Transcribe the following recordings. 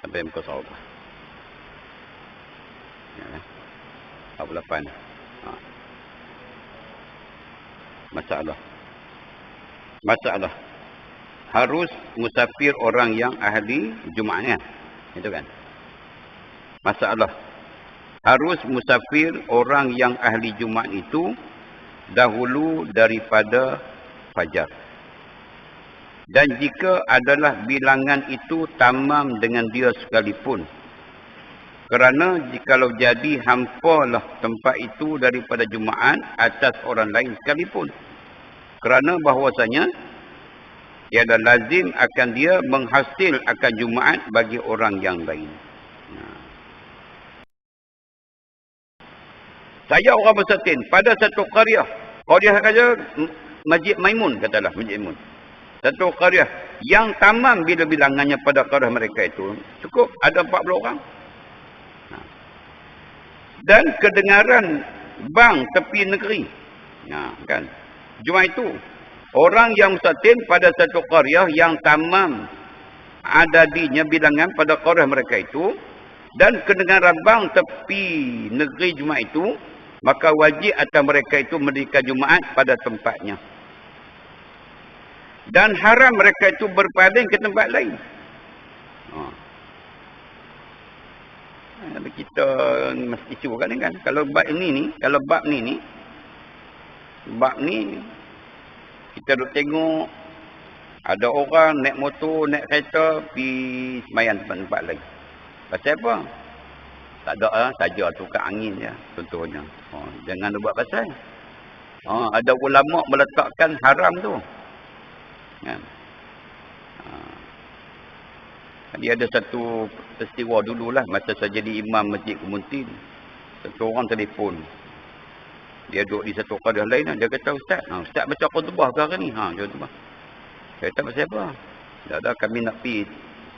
sampai muka surat. Ya, 48. Ha. Masalah. Harus musafir orang yang ahli Jumaat, itu kan? Masalah. Harus musafir orang yang ahli Jumaat itu dahulu daripada fajar. Dan jika adalah bilangan itu tamam dengan dia sekalipun. Kerana jikalau jadi hampalah tempat itu daripada Jumaat atas orang lain sekalipun. Kerana bahawasanya tiada lazim akan dia menghasil akan Jumaat bagi orang yang lain. Saya orang bersatin pada satu qaryah saja Masjid Maimun, katalah Masjid Maimun. Satu qaryah yang tamam bila bilangannya pada qaryah mereka itu cukup ada 40 orang. Dan kedengaran bang tepi negeri. Kan? Jumaat itu orang yang bersatin pada satu qaryah yang tamam adadinya bilangan pada qaryah mereka itu dan kedengaran bang tepi negeri Jumaat itu, maka wajib atas mereka itu mendirikan Jumaat pada tempatnya. Dan haram mereka itu berpaling ke tempat lain. Kita mesti isu kan, kalau bab ni kita duk tengok ada orang naik motor, naik kereta pergi semayang tempat-tempat lain. Pasal apa? Tak ada saja tukar angin je contohnya. Jangan buat pasal. Ada ulama meletakkan haram tu. Kan? Dia ada satu peristiwa dululah masa saya jadi imam Masjid Kemuntin. Satu orang telefon. Dia duduk di satu qaryah lain, dia kata, Ustaz baca khutbah ke hari ni? Dia khutbah. Saya kata pasal apa? Dah kami nak pergi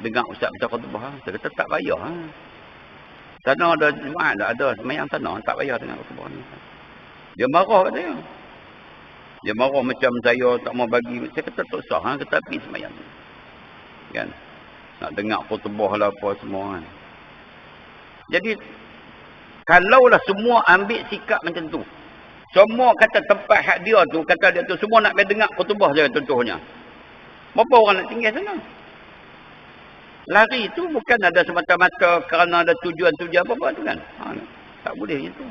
dengar Ustaz baca khutbah. Saya kata tak payah. Sana ada Jumaat, ada semayang sana, tak payah dengar khutbah ni. Dia marah kat saya. Dia marah macam saya tak mau bagi. Saya kata tak usah, kita pergi semayang. Kan? Nak dengar khutbah lah apa semua kan. Jadi kalaulah semua ambil sikap macam tu, semua kata tempat hak dia tu, kata dia tu semua nak pergi dengar khutbah je contohnya, berapa orang nak tinggal sana? Lari tu bukan ada semata-mata kerana ada tujuan-tujuan apa-apa tu kan. Tak boleh macam tu.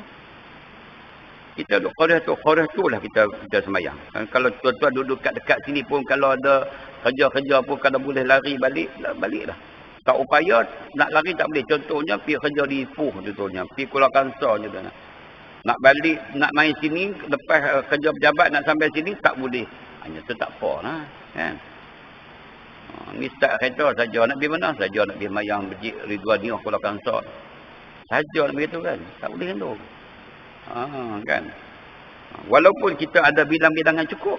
Kita duduk qaryah tu lah kita semayang. Kalau tuan-tuan duduk dekat sini pun kalau ada kerja-kerja pun kalau boleh lari baliklah. Tak upaya nak lari tak boleh. Contohnya pergi kerja di Ipoh contohnya, pergi Kuala Kangsar contohnya. Nak balik, nak main sini lepas kerja pejabat nak sampai sini tak boleh. Hanya tu tak apalah kan. Ni start kereta saja nak pergi mana? Saja nak pergi mayang Masjid Ridwaniah Kuala Kangsar. Saja nak begitu kan. Tak boleh kan tu. Kan. Walaupun kita ada bilang-bilangan cukup.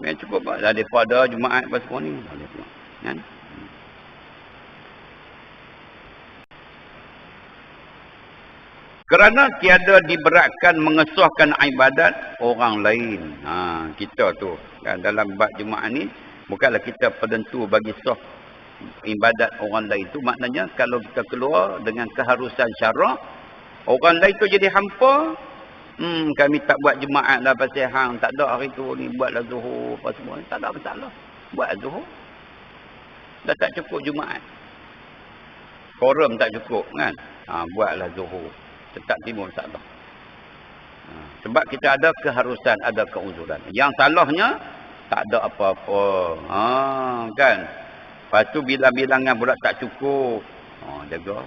Yang cukup daripada Jumaat apa semua ni. Kan? Kerana tiada diberatkan mengesahkan ibadat orang lain. Kita tu kan, dalam bab Jumaat ni bukanlah kita penentu bagi sah ibadat orang lain tu. Maknanya kalau kita keluar dengan keharusan syarak, orang lain tu jadi hampa. Kami tak buat Jumaat lah pasal hang tak ada hari tu ni, buatlah Zuhur apa semua. Tak ada masalah. Buat Zuhur. Dah tak cukup Jumaat. Quorum tak cukup kan. Buatlah Zuhur. Tetap timur tak ada. Sebab kita ada keharusan, ada keuzuran. Yang salahnya tak ada apa-apa. Kan. Lepas tu bila-bilangan pula tak cukup. Jaga.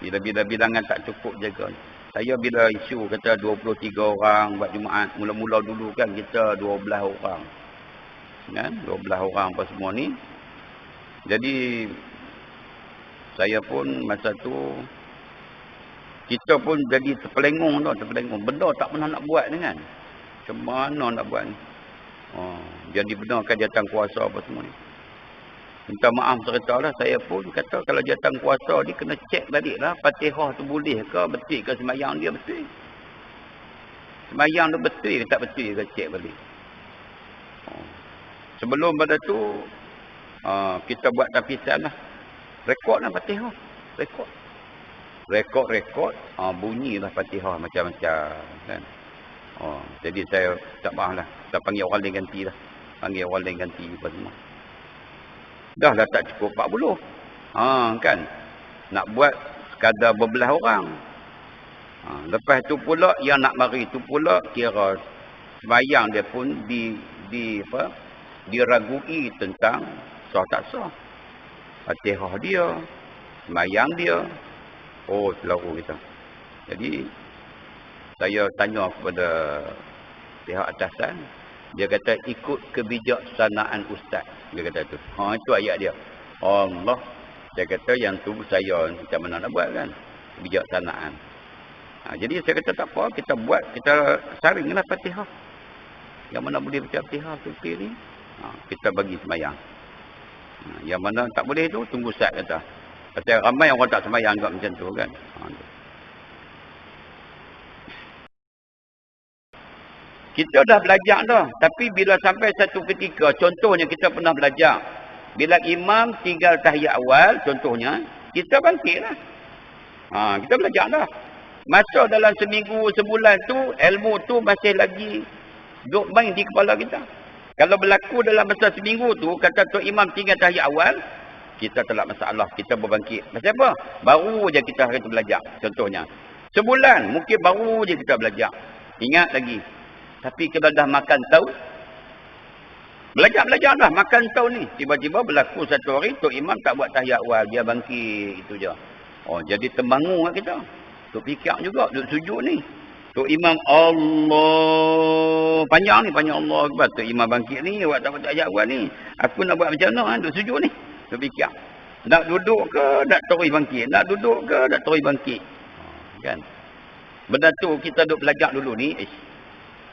Bila bilangan tak cukup, jaga. Saya bila isu kata 23 orang buat Jumaat, mula-mula dulu kan kita 12 orang. Kan? 12 orang apa semua ni. Jadi saya pun masa tu kita pun jadi terpelengung tu, terpelengung. Benda tak pernah nak buat ni kan. Macam mana nak buat ni? Jadi benarkan jawatan kuasa apa semua ni. Minta maaf ceritalah, saya pun kata kalau jawatan kuasa ni kena cek baliklah Fatihah tu boleh ke, betul ke semayang dia betul. Semayang tu betul ke tak betul ke, cek balik. Sebelum pada tu Kita buat tapisan lah. Rekod lah Fatihah. Rekod. Bunyilah Fatihah macam-macam kan. Jadi saya tak faham lah. Kita panggil orang lain ganti lah. Apa semua. Dah lah tak cukup 40. Kan. Nak buat sekadar berbelah orang. Lepas tu pula yang nak mari tu pula kira sembahyang dia pun diragui tentang sah tak sah. Fatihah dia, sembahyang dia. Selalu kita. Jadi saya tanya kepada pihak atasan, dia kata ikut kebijaksanaan ustaz. Dia kata tu. Itu ayat dia. Allah. Saya kata yang tu saya macam mana nak buat kan? Kebijaksanaan. Jadi saya kata tak apa, kita buat, kita saringlah Fatihah. Yang mana boleh baca Fatihah tu ni, kita bagi sembahyang. Yang mana tak boleh tu, tunggu ustaz kata. Pasal ramai orang tak sembahyang juga macam tu kan. Kita dah belajar dah. Tapi bila sampai satu ketika, contohnya kita pernah belajar. Bila imam tinggal tahiyat awal, contohnya, kita bangkitlah. Kita belajar dah. Masa dalam seminggu, sebulan tu, ilmu tu masih lagi duduk main di kepala kita. Kalau berlaku dalam masa seminggu tu, kata Tok Imam tinggal tahiyat awal, kita tak ada masalah, kita berbangkit. Pasal apa? Baru je kita akan belajar, contohnya. Sebulan, mungkin baru je kita belajar. Ingat lagi. Tapi kalau dah makan tahun, belajar dah, makan tahun ni. Tiba-tiba berlaku satu hari, Tok Imam tak buat tahiyat awal, dia bangkit, itu je. Jadi terbangun lah kita. Tok fikir juga, duduk sujud ni. Tok Imam Allah. Panjang Allah. Tok Imam bangkit ni, awak tak buat tahiyat awal ni. Aku nak buat macam mana, duduk sujud ni. Tok fikir. Nak duduk ke, nak terus bangkit. Nak duduk ke, nak terus bangkit. Kan? Benda tu kita duduk belajar dulu ni.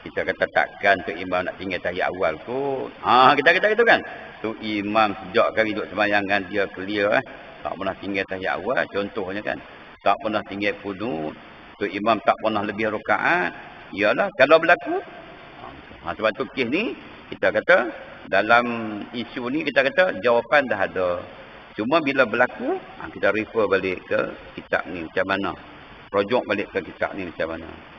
Kita kata takkan Tok Imam nak tinggal tahiyat awal kot. Kita kata gitu kan. Tok Imam sejak kali duduk sembayangan dia clear. Tak pernah tinggal tahiyat awal. Contohnya kan. Tak pernah tinggal qunut. Tok Imam tak pernah lebih rakaat. Iyalah kalau berlaku. Sebab tu kes ni kita kata dalam isu ni kita kata jawapan dah ada. Cuma bila berlaku kita refer balik ke kitab ni macam mana. Rujuk balik ke kitab ni macam mana.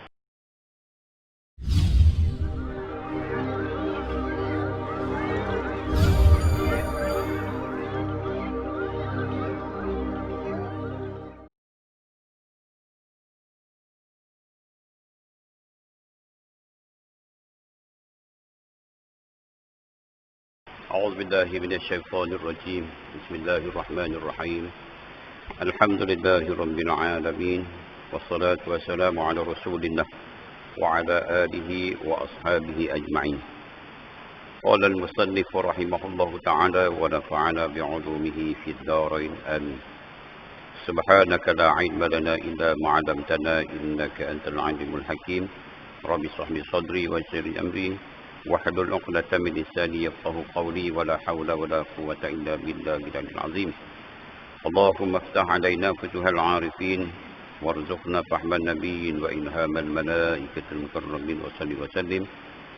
أعوذ بالله من الشيطان الرجيم بسم الله الرحمن الرحيم الحمد لله رب العالمين والصلاة والسلام على رسول الله وعلى آله وأصحابه أجمعين قال المصنف رحمه الله تعالى ونفعنا بعلومه في الدارين آمين سبحانك لا علم لنا إلا ما علمتنا إنك أنت العليم الحكيم رب اشرح لي صدري ويسر لي أمري واحلل عقدة من لساني يفقهوا قولي ولا حول ولا قوة إلا بالله العلي العظيم اللهم افتح علينا فتوح العارفين وارزقنا فهم النبيين وإلهام الملائكة المكرمين وصل وسلم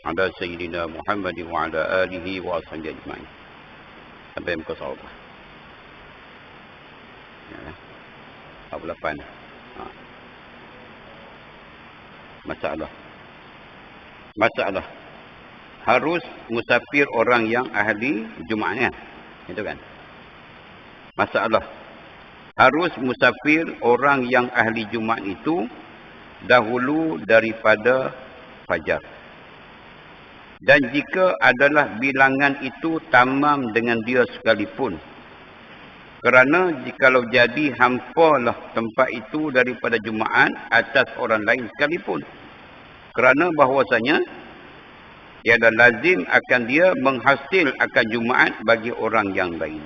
على سيدنا محمد وعلى آله وأصحابه أجمعين. Sampai muka sahabat. Bab 8. Masalah. Harus musafir orang yang ahli Jumaat, itu kan? Masalah. Harus musafir orang yang ahli Jumaat itu dahulu daripada fajar. Dan jika adalah bilangan itu tamam dengan dia sekalipun. Kerana jikalau jadi hampalah tempat itu daripada Jumaat atas orang lain sekalipun. Kerana bahawasanya tiada lazim akan dia menghasil akan Jumaat bagi orang yang lain.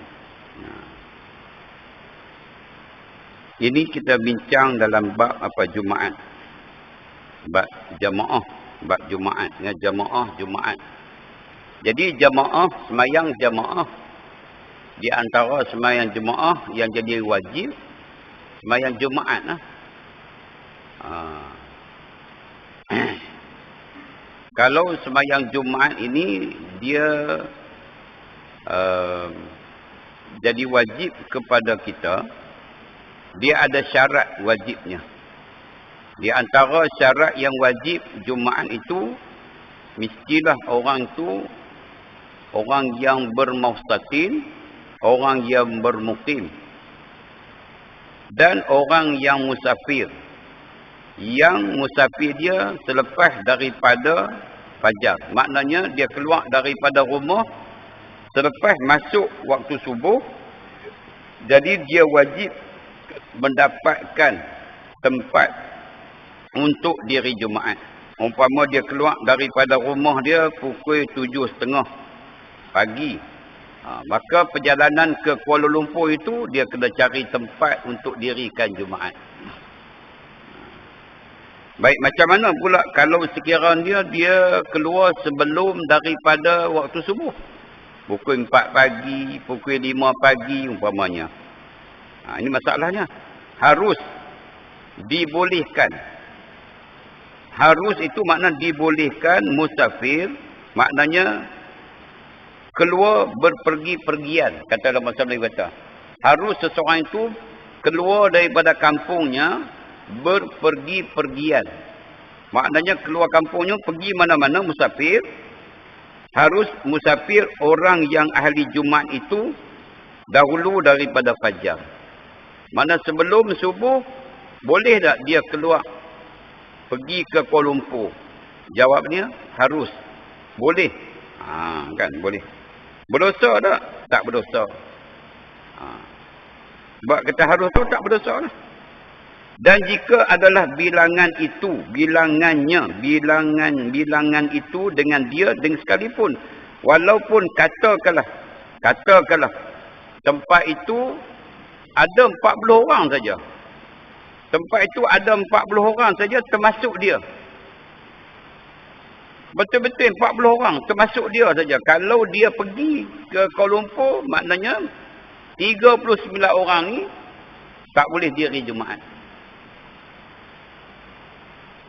Ini kita bincang dalam bab apa Jumaat. Bab jamaah, bab Jumaat dengan jamaah Jumaat. Jadi jamaah, semayang jamaah di antara semayang jemaah yang jadi wajib semayang Jumaat lah. Kalau semayang Jumaat ini dia jadi wajib kepada kita, dia ada syarat wajibnya. Di antara syarat yang wajib Jumaat itu, mestilah orang tu orang yang bermustatin, orang yang bermukim, dan orang yang musafir. Yang musafir dia selepas daripada fajar. Maknanya dia keluar daripada rumah selepas masuk waktu subuh. Jadi dia wajib mendapatkan tempat untuk diri Jumaat. Umpama dia keluar daripada rumah dia pukul 7.30 pagi. Maka perjalanan ke Kuala Lumpur itu dia kena cari tempat untuk dirikan Jumaat. Baik, macam mana pula kalau sekiranya dia keluar sebelum daripada waktu subuh? Pukul 4 pagi, pukul 5 pagi umpamanya. Ini masalahnya. Harus dibolehkan. Harus itu makna dibolehkan musafir. Maknanya keluar berpergi-pergian. Kata dalam bahasa Melayu kata. Harus seseorang itu keluar daripada kampungnya berpergi-pergian. Maknanya keluar kampungnya pergi mana-mana musafir. Harus musafir orang yang ahli Jumaat itu dahulu daripada fajar. Mana sebelum subuh boleh tak dia keluar pergi ke Kuala Lumpur? Jawabnya harus. Boleh. Kan boleh. Berdosa tak? Tak berdosa. Sebab kata harus tu tak berdosa lah. Dan jika adalah bilangan itu, bilangan itu dengan dia dengan sekalipun, walaupun katakanlah tempat itu ada 40 orang saja. Tempat itu ada 40 orang saja termasuk dia. Betul-betul 40 orang termasuk dia saja. Kalau dia pergi ke Kuala Lumpur, maknanya 39 orang ni tak boleh diri Jumaat.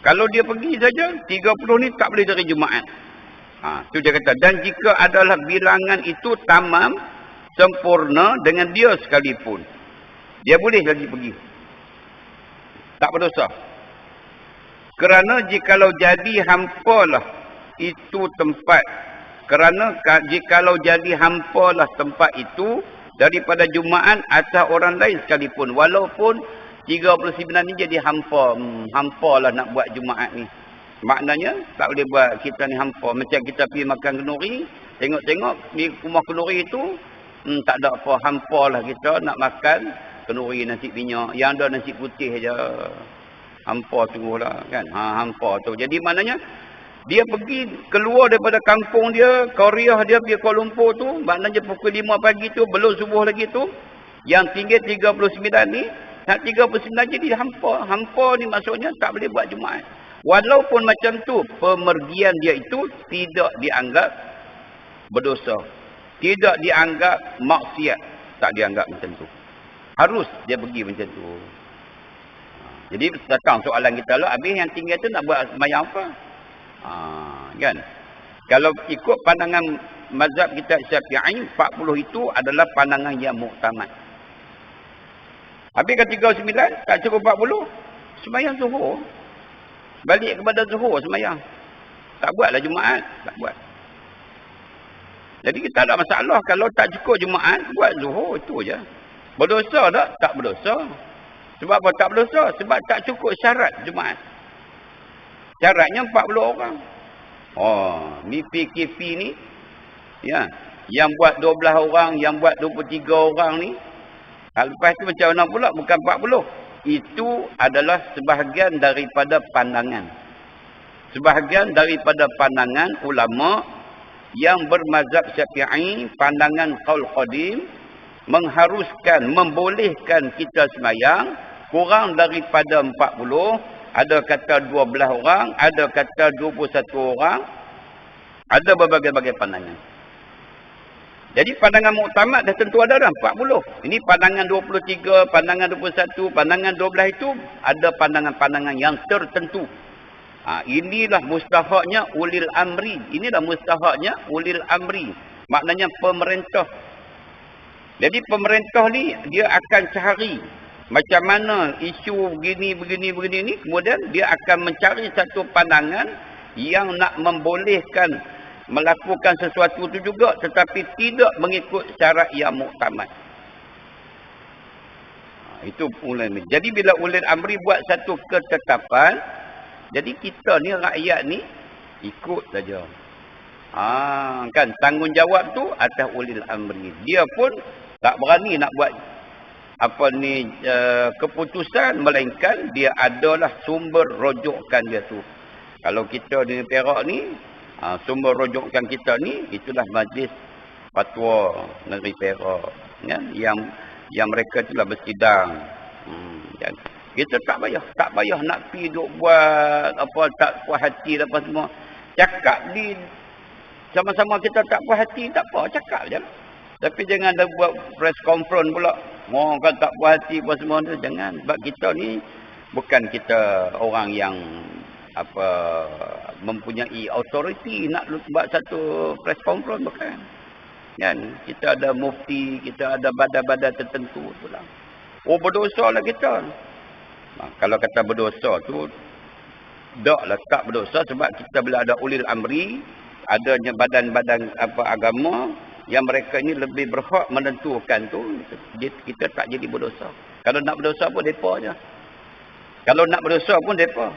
Kalau dia pergi saja, 30 ni tak boleh dari Jumaat. Itu dia kata. Dan jika adalah bilangan itu tamam, sempurna dengan dia sekalipun, dia boleh lagi pergi. Tak berdosa. Kerana jikalau jadi hampalah itu tempat. Kerana jikalau jadi hampalah tempat itu daripada Jumaat atas orang lain sekalipun. Walaupun 39 ni jadi hampa lah nak buat Jumaat ni. Maknanya tak boleh buat kita ni hampa. Macam kita pergi makan kenduri, tengok-tengok di rumah kenduri itu tak ada apa, hampa lah kita nak makan kenduri nasi minyak. Yang ada nasi putih je. Hampa sungguh lah kan. Hampa tu. Jadi maknanya dia pergi keluar daripada kampung dia, Korea dia pergi Kuala Lumpur tu, maknanya pukul 5 pagi tu, belum subuh lagi tu. Yang tinggi 39 ni, nak 39 jadi hampa. Hampa ni maksudnya tak boleh buat Jumaat. Walaupun macam tu, pemergian dia itu tidak dianggap berdosa. Tidak dianggap maksiat. Tak dianggap macam tu. Harus dia pergi macam tu. Jadi datang soalan kita lah, habis yang tinggal tu nak buat sembahyang apa? Kan? Kalau ikut pandangan mazhab kita Syafi'i, 40 itu adalah pandangan yang muktamad. Habis ke 39, tak cukup 40, sembahyang zuhur. Balik kepada zuhur sembahyang. Tak buatlah Jumaat, tak buat. Jadi kita tak ada masalah kalau tak cukup Jumaat, buat zuhur, itu je. Berdosa tak? Tak berdosa. Sebab apa tak berdosa? Sebab tak cukup syarat Jumaat. Syaratnya 40 orang. Ni PKP ni, ya, yang buat 12 orang, yang buat 23 orang ni, lepas tu macam mana pula? Bukan 40. Itu adalah sebahagian daripada pandangan. Sebahagian daripada pandangan ulama yang bermazhab Syafi'i, pandangan qaul qadim, mengharuskan, membolehkan kita sembahyang kurang daripada 40. Ada kata 12 orang, ada kata 21 orang. Ada berbagai-bagai pandangan. Jadi pandangan muktamad dah tentu ada dah 40. Ini pandangan 23, pandangan 21, pandangan 12 itu ada pandangan-pandangan yang tertentu. Inilah mustahaknya ulil amri. Inilah mustahaknya ulil amri. Maknanya pemerintah. Jadi pemerintah ni dia akan cari macam mana isu begini ni, kemudian dia akan mencari satu pandangan yang nak membolehkan melakukan sesuatu itu juga tetapi tidak mengikut syarat yang muktamad. Itu ulil amri. Jadi bila ulil amri buat satu ketetapan, jadi kita ni rakyat ni ikut saja. Kan tanggungjawab tu atas ulil amri. Dia pun tak berani nak buat keputusan melainkan dia adalah sumber rujukan dia tu. Kalau kita di Perak ni sumber rujukan kita ni itulah Majlis Fatwa Negeri Perak, kan? Yang mereka itulah bersidang. Kan? Kita tak payah nak pi duk buat apa tak puas hati apa semua. Cakap di sama-sama kita tak puas hati tak apa, cakap je. Tapi jangan ada buat press conference pula. Orang kan tak puas hati apa semua tu, jangan. Sebab kita ni bukan kita orang yang mempunyai authority nak buat satu press conference, bukan. Kan? Kita ada mufti, kita ada badan-badan tertentu pula. Oh, berdosa lah kita. Kalau kata berdosa tu tak berdosa sebab kita bila ada ulil amri, adanya badan-badan agama yang mereka ini lebih berhak menentukan tu, kita tak jadi berdosa. Kalau nak berdosa pun depa je. Kalau nak berdosa pun depa.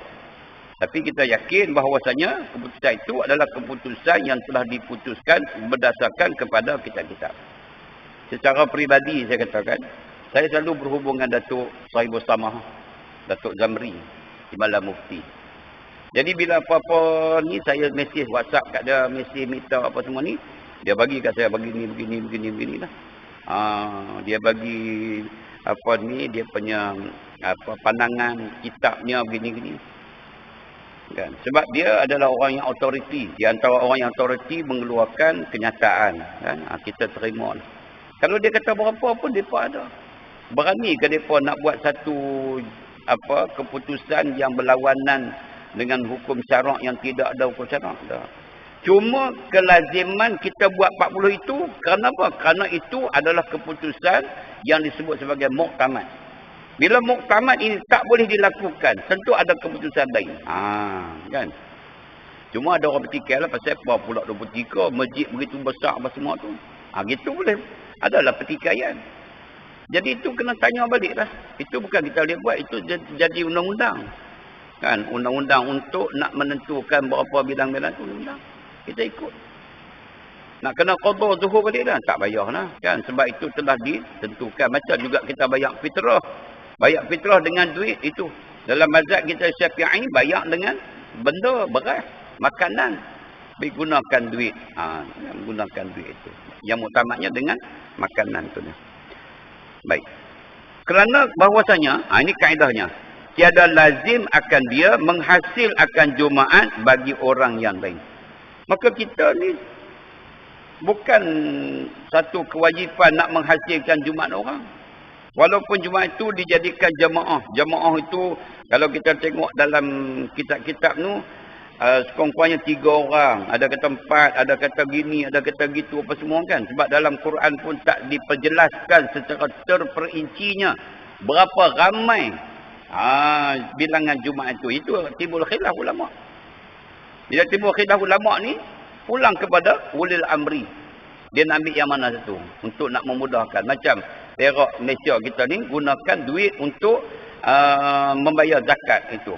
Tapi kita yakin bahawasanya keputusan itu adalah keputusan yang telah diputuskan berdasarkan kepada kitab-kitab. Secara peribadi saya katakan, saya selalu berhubung dengan Datuk Sahibul Samah, Datuk Zamri, Imam Mufti. Jadi bila apa-apa ni saya mesej WhatsApp kat dia, mesej minta apa semua ni, dia bagi kat saya begini lah. Dia bagi dia punya pandangan kitabnya begini. Kan? Sebab dia adalah orang yang autoriti. Di antara orang yang autoriti mengeluarkan kenyataan. Kan? Kita terima. Kalau dia kata berapa pun mereka ada. Berani ke mereka nak buat satu keputusan yang berlawanan dengan hukum syarak yang tidak ada hukum syarak? Tak. Cuma kelaziman kita buat 40 itu kerana apa? Kerana itu adalah keputusan yang disebut sebagai muktamad. Bila muktamad ini tak boleh dilakukan, tentu ada keputusan lain. Kan? Cuma ada orang bertikai lah pasal apa pula 23, masjid begitu besar apa semua tu. Gitu boleh. Adalah pertikaian. Jadi itu kena tanya balik lah. Itu bukan kita boleh buat, itu jadi undang-undang. Kan? Undang-undang untuk nak menentukan berapa bidang-bidang tu undang. Kita ikut. Nak kena qadha zuhur balik dah, tak payah lah. Kan? Sebab itu telah ditentukan. Macam juga kita bayar fitrah. Bayar fitrah dengan duit itu. Dalam mazhab kita Syafi'i bayar dengan benda, beras, makanan. Gunakan duit. Gunakan duit itu. Yang muktamadnya dengan makanan tu. Baik. Kerana bahwasanya, ini kaedahnya. Tiada lazim akan dia menghasil akan Jumaat bagi orang yang lain. Maka kita ni bukan satu kewajipan nak menghasilkan Jumaat orang. Walaupun Jumaat itu dijadikan jamaah. Jamaah itu kalau kita tengok dalam kitab-kitab tu sekurang-kurangnya 3 orang. Ada kata 4, ada kata gini, ada kata gitu apa semua kan. Sebab dalam Quran pun tak diperjelaskan secara terperincinya berapa ramai bilangan Jumaat itu. Itu timbul khilaf ulama. Bila timbul khilaf ulama ni pulang kepada ulil amri. Dia nak ambil yang mana satu untuk nak memudahkan. Macam Perak Malaysia kita ni gunakan duit untuk membayar zakat itu.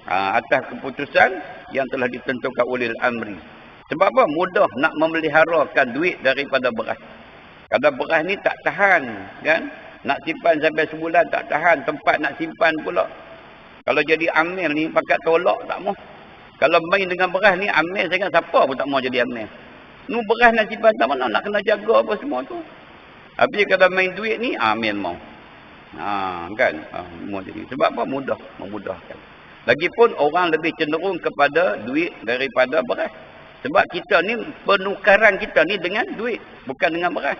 Atas keputusan yang telah ditentukan oleh amri. Sebab apa? Mudah nak memeliharakan duit daripada beras. Kalau beras ni tak tahan, kan? Nak simpan sampai sebulan tak tahan, tempat nak simpan pula. Kalau jadi amil ni pakat tolak tak mau. Kalau main dengan beras ni amil, saya kata siapa pun tak mau jadi amil. Nu beras nak simpan tak mana, nak kena jaga apa semua tu. Habis kalau main duit ni, amil mau. Kan? Mau jadi. Sebab apa? Mudah, memudahkan. Lagipun orang lebih cenderung kepada duit daripada beras. Sebab kita ni, penukaran kita ni dengan duit, bukan dengan beras.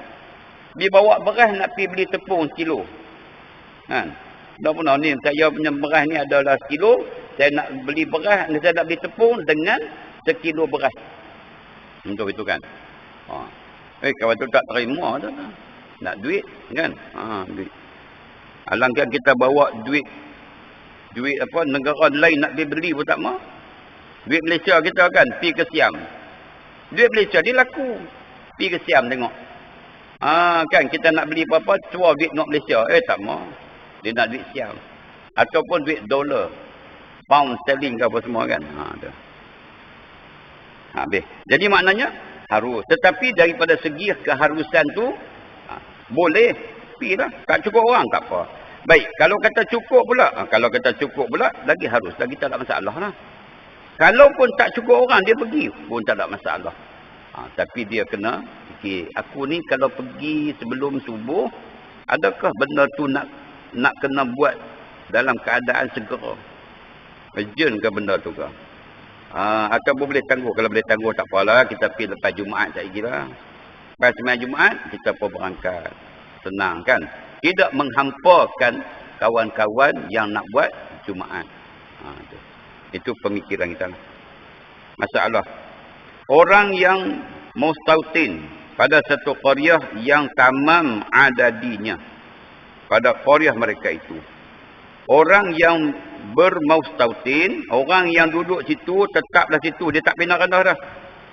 Dia bawa beras nak pergi beli tepung sekilo. Kan? Dah pernah ni, saya punya beras ni adalah sekilo, saya nak beli beras, saya nak beli tepung dengan sekilo beras. Untuk itu kan. Kalau tu tak terima tu. Nak duit kan? Duit. Alangkah kita bawa duit apa negara lain nak beli pun tak mau. Duit Malaysia kita kan pi ke Siam. Duit Malaysia dia laku. Pi ke Siam tengok. Kan kita nak beli apa-apa cuba duit nak Malaysia. Tak mau. Dia nak duit Siam. Ataupun duit dolar. Pound sterling ke apa semua kan. Ada. Habis. Jadi maknanya harus. Tetapi daripada segi keharusan tu boleh pi lah. Tak cukup orang tak apa. Baik, kalau kata cukup pula, lagi harus, lagi tak ada masalah lah. Kalau pun tak cukup orang, dia pergi pun tak ada masalah. Tapi dia kena fikir, aku ni kalau pergi sebelum subuh, adakah benda tu nak kena buat dalam keadaan segera? Urgent ke benda tu ke? Atau boleh tangguh, kalau boleh tangguh tak apalah, kita pergi lepas Jumaat tak lah. Lepas sembahyang Jumaat, kita pun berangkat. Senang kan? Tidak menghampakan kawan-kawan yang nak buat Jumaat. Itu pemikiran kita. Masalah. Orang yang mustautin pada satu qaryah yang tamam adadinya. Pada qaryah mereka itu. Orang yang bermustautin, orang yang duduk situ, tetaplah situ. Dia tak pindah-pindah dah.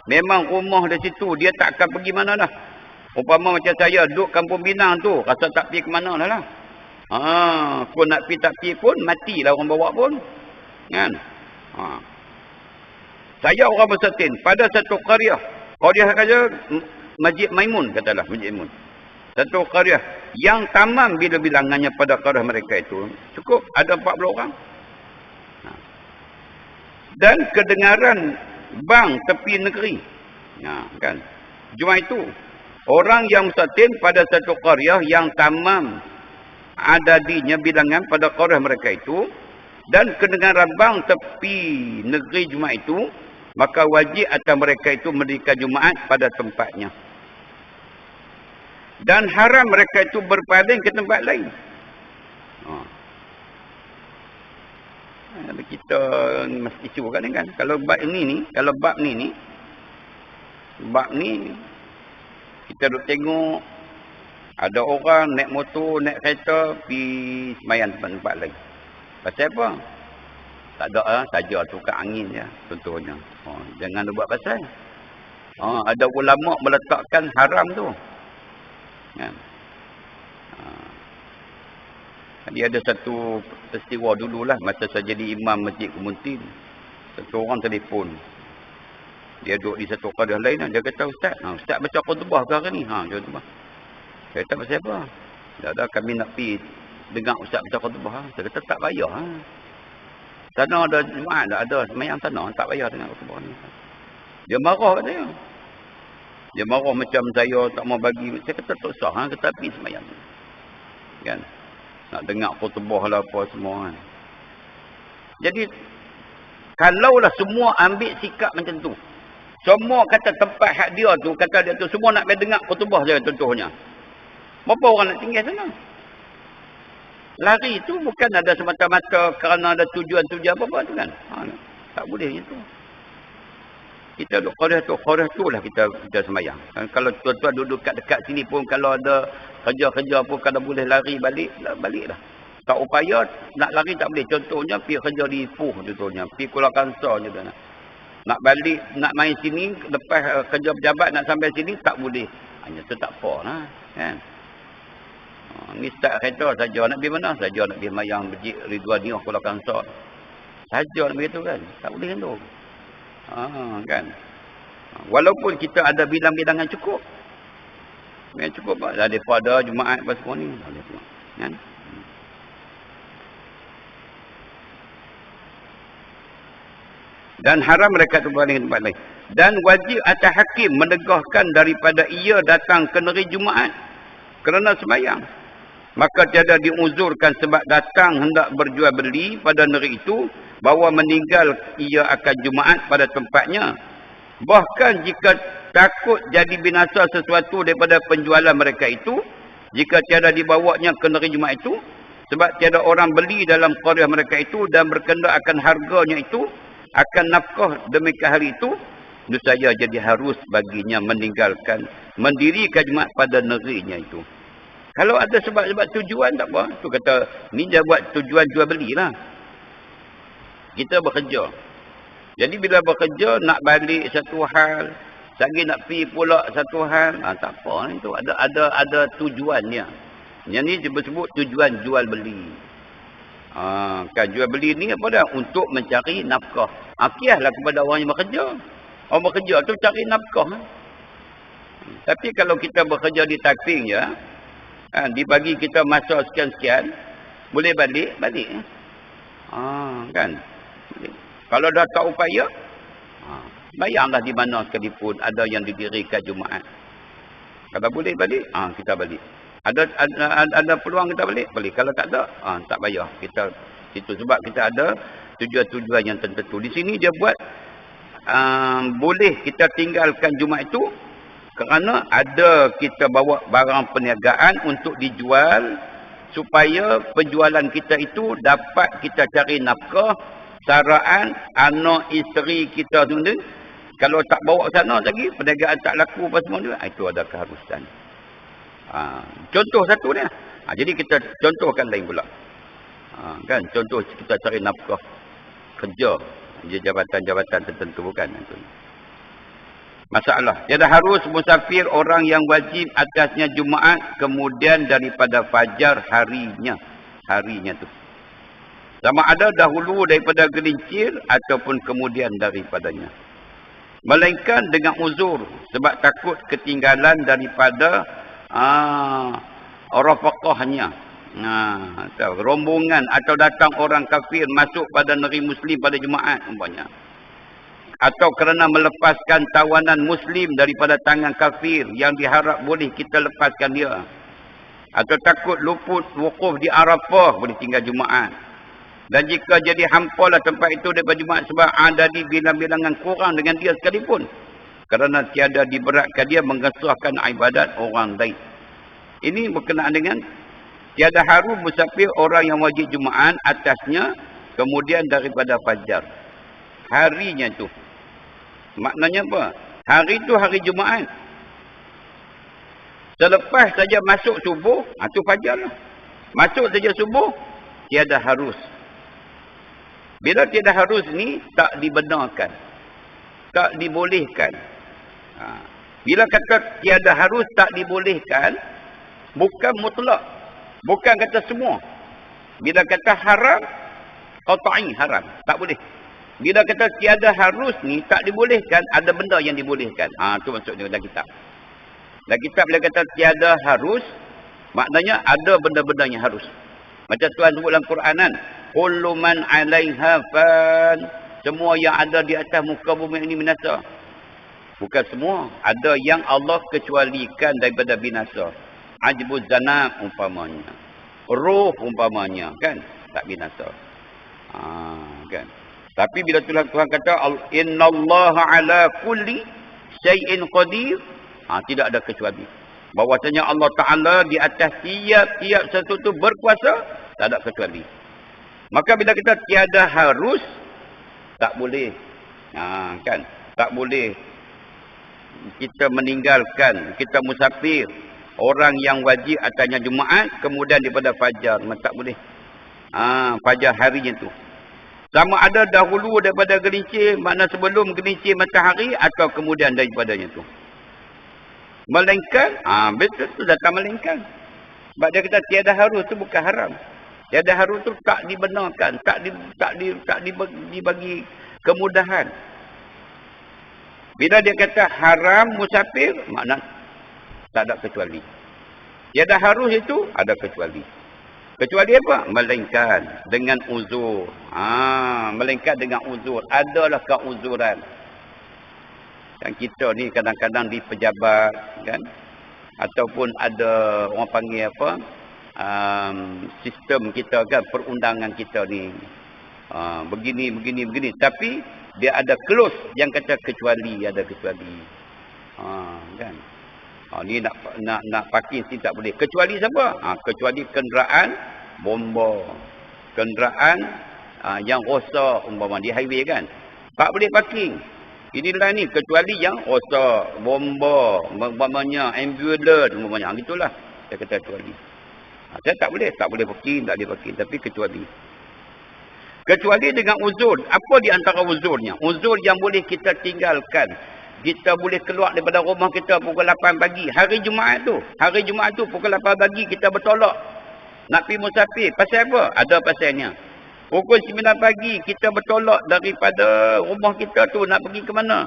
Memang rumah di situ, dia tak akan pergi mana dah. Umpama macam saya duduk Kampung Pinang tu, rasa tak pergi ke mana lah. Pun nak pergi tak pergi pun, matilah orang bawa pun. Kan? Saya orang bersatin pada satu qaryah. Qaryah kata Masjid Maimun, katalah Masjid Maimun. Satu qaryah yang tamam bila bilangannya pada qaryah mereka itu. Cukup ada 40 orang. Dan kedengaran bang tepi negeri. Kan? Cuma itu. Orang yang mustatin pada satu qaryah yang tamam adadinya bilangan pada qaryah mereka itu dan kedengaran bang tepi negeri Jumaat itu, maka wajib atas mereka itu mendirikan Jumaat pada tempatnya. Dan haram mereka itu berpaling ke tempat lain. Kita mesti isu kan? Kalau bab ni, bab ni kita duk tengok ada orang naik motor, naik kereta pergi sembahyang tempat-tempat lain. Pasal apa? Tak ada lah, saja tukar angin je contohnya. Jangan buat pasal. Ada ulama meletakkan haram tu. Kan? Dia ada satu peristiwa dululah masa saya jadi imam Masjid Kemuntin. Satu orang telefon. Dia duduk di satu qaryah lain. Dia kata, Ustaz baca khutbah ke hari ni? Dia khutbah. Saya kata, pasal apa? Tak ada, kami nak pergi dengar Ustaz baca khutbah. Saya kata, tak payah. Sana ada Jumaat, tak ada semayang sana. Tak payah dengar khutbah ni. Dia marah kat saya. Dia marah macam saya tak mau bagi. Saya kata, tak usah. Kita pergi semayang. Kan? Nak dengar khutbah lah apa semua. Kan? Jadi, kalaulah semua ambil sikap macam tu. Semua kata tempat hak dia tu, kata dia tu, semua nak pergi dengar khutbah je contohnya. Berapa orang nak tinggal sana? Lari tu bukan ada semata-mata kerana ada tujuan-tujuan apa-apa tu kan. Tak boleh itu. Kita duduk qaryah tu lah kita sembahyang. Kalau tuan-tuan duduk dekat sini pun, kalau ada kerja-kerja pun, kalau boleh lari baliklah. Tak upaya nak lari tak boleh. Contohnya pergi kerja di Ipoh contohnya, pergi Kuala Kangsar je kan. Nak balik, nak main sini, lepas kerja pejabat nak sampai sini, tak boleh. Hanya tu tak apa lah. Kan? Ni start kereta saja nak pergi mana? Saja nak pergi mayang Masjid Ridwaniyah Kuala Kangsar. Saja nak begitu kan? Tak boleh kan tu. Kan? Walaupun kita ada bilang-bilangan cukup. Yang cukup lah. Daripada Jumaat apa semua ni. Kan? Dan haram mereka terbalik tempat lain. Dan wajib atas hakim menegahkan daripada ia datang ke negeri Jumaat kerana sembahyang. Maka tiada diuzurkan sebab datang hendak berjual beli pada negeri itu, bahawa meninggal ia akan Jumaat pada tempatnya. Bahkan jika takut jadi binasa sesuatu daripada penjualan mereka itu, jika tiada dibawanya ke negeri Jumaat itu, sebab tiada orang beli dalam qaryah mereka itu dan berkendak akan harganya itu, akan nafkah demikian hari itu, nescaya jadi harus baginya meninggalkan, mendirikan Jumaat pada negerinya itu. Kalau ada sebab-sebab tujuan tak apa. Tu kata, ni dia buat tujuan jual belilah. Kita bekerja. Jadi bila bekerja, nak balik satu hal, lagi nak pergi pula satu hal, tak apa ni tu. Ada tujuannya. Yang ni disebut tujuan jual beli. Kan jual beli ni apa dah? Untuk mencari nafkah. Kiaslah kepada orang yang bekerja. Orang bekerja tu cari nafkah. Tapi kalau kita bekerja di typing je, dibagi kita masa sekian-sekian, boleh balik. Kan? Kalau dah tak upaya, bayarlah di mana sekalipun ada yang didirikan Jumaat. Kalau boleh balik, kita balik. Ada peluang kita balik? Balik. Kalau tak ada, tak bayar. Kita situ sebab kita ada tujuan-tujuan yang tertentu. Di sini dia buat boleh kita tinggalkan Jumaat itu kerana ada kita bawa barang perniagaan untuk dijual supaya penjualan kita itu dapat kita cari nafkah, saraan, anak isteri kita tu. Kalau tak bawa sana lagi, perniagaan tak laku apa semua tu, itu ada keharusan. Contoh satu ni. Jadi kita contohkan lain pula. Kan contoh kita cari nafkah kerja di jabatan-jabatan tertentu bukan itu. Masalah. Tiada harus musafir orang yang wajib atasnya Jumaat kemudian daripada fajar harinya tu. Sama ada dahulu daripada gelincir ataupun kemudian daripadanya. Melainkan dengan uzur sebab takut ketinggalan daripada rafaqahnya. Rombongan atau datang orang kafir masuk pada negeri Muslim pada Jumaat umpamanya. Atau kerana melepaskan tawanan Muslim daripada tangan kafir yang diharap boleh kita lepaskan dia. Atau takut luput wukuf di Arafah boleh tinggal Jumaat. Dan jika jadi hampalah tempat itu daripada Jumaat sebab ada di bilang-bilangan kurang dengan dia sekalipun. Kerana tiada diberatkan dia mengesahkan ibadat orang lain. Ini berkenaan dengan tiada haru musafir orang yang wajib Jumaat atasnya kemudian daripada fajar. Harinya tu. Maknanya apa? Hari tu hari Jumaat. Selepas saja masuk subuh, tu fajar lah. Masuk saja subuh, tiada harus. Bila tiada harus ni, tak dibenarkan. Tak dibolehkan. Bila kata tiada harus, tak dibolehkan, bukan mutlak. Bukan kata semua. Bila kata haram, qat'i haram. Tak boleh. Bila kata tiada harus ni, tak dibolehkan, ada benda yang dibolehkan. Tu maksudnya dalam kitab. Dalam kitab bila kata tiada harus, maknanya ada benda-benda yang harus. Macam Tuhan sebut dalam Quranan, kullu man 'alaiha fan. Semua yang ada di atas muka bumi ini binasa. Bukan semua. Ada yang Allah kecualikan daripada binasa. Ajbuz zanab umpamanya. Ruh umpamanya. Kan? Tak binasa. Kan? Tapi bila Tuhan kata, innallaha ala kulli syai'in qadir. Tidak ada kecuali. Bahwasanya Allah Ta'ala di atas tiap-tiap sesuatu berkuasa. Tak ada kecuali. Maka bila kita tiada harus, tak boleh. Kan? Tak boleh kita meninggalkan, kita musafir orang yang wajib atasnya Jumaat kemudian daripada fajar. Tak boleh. Fajar harinya tu. Sama ada dahulu daripada gelincir, makna sebelum gelincir matahari atau kemudian daripadanya tu. Melainkan, betul tu datang melainkan. Sebab dia kata tiada harus tu bukan haram. Tiada harus tu tak dibenarkan, tak dibagi kemudahan. Bila dia kata haram musafir, makna tak ada kecuali. Tiada harus itu ada kecuali. Kecuali apa? Melainkan dengan uzur. Melainkan dengan uzur. Adalah keuzuran. Yang kita ni kadang-kadang di pejabat, kan? Ataupun ada orang panggil apa? Sistem kita kan, perundangan kita ni. Begini. Tapi dia ada clause yang kata kecuali, ada kecuali. Kan? Ni nak parking sini tak boleh. Kecuali siapa? Kecuali kenderaan bomba. Kenderaan yang rosak umpama di highway kan. Tak boleh parking. Inilah ni kecuali yang rosak, bomba, umpamanya ambulans umpamanya. Gitulah. Dia kata kecuali. Saya tak boleh pergi, tak boleh pergi. Tapi kecuali. Kecuali dengan uzur. Apa di antara uzurnya? Uzur yang boleh kita tinggalkan. Kita boleh keluar daripada rumah kita pukul 8 pagi. Hari Jumaat tu pukul 8 pagi kita bertolak. Nak pergi musafir. Pasal apa? Ada pasalnya. Pukul 9 pagi kita bertolak daripada rumah kita tu nak pergi ke mana?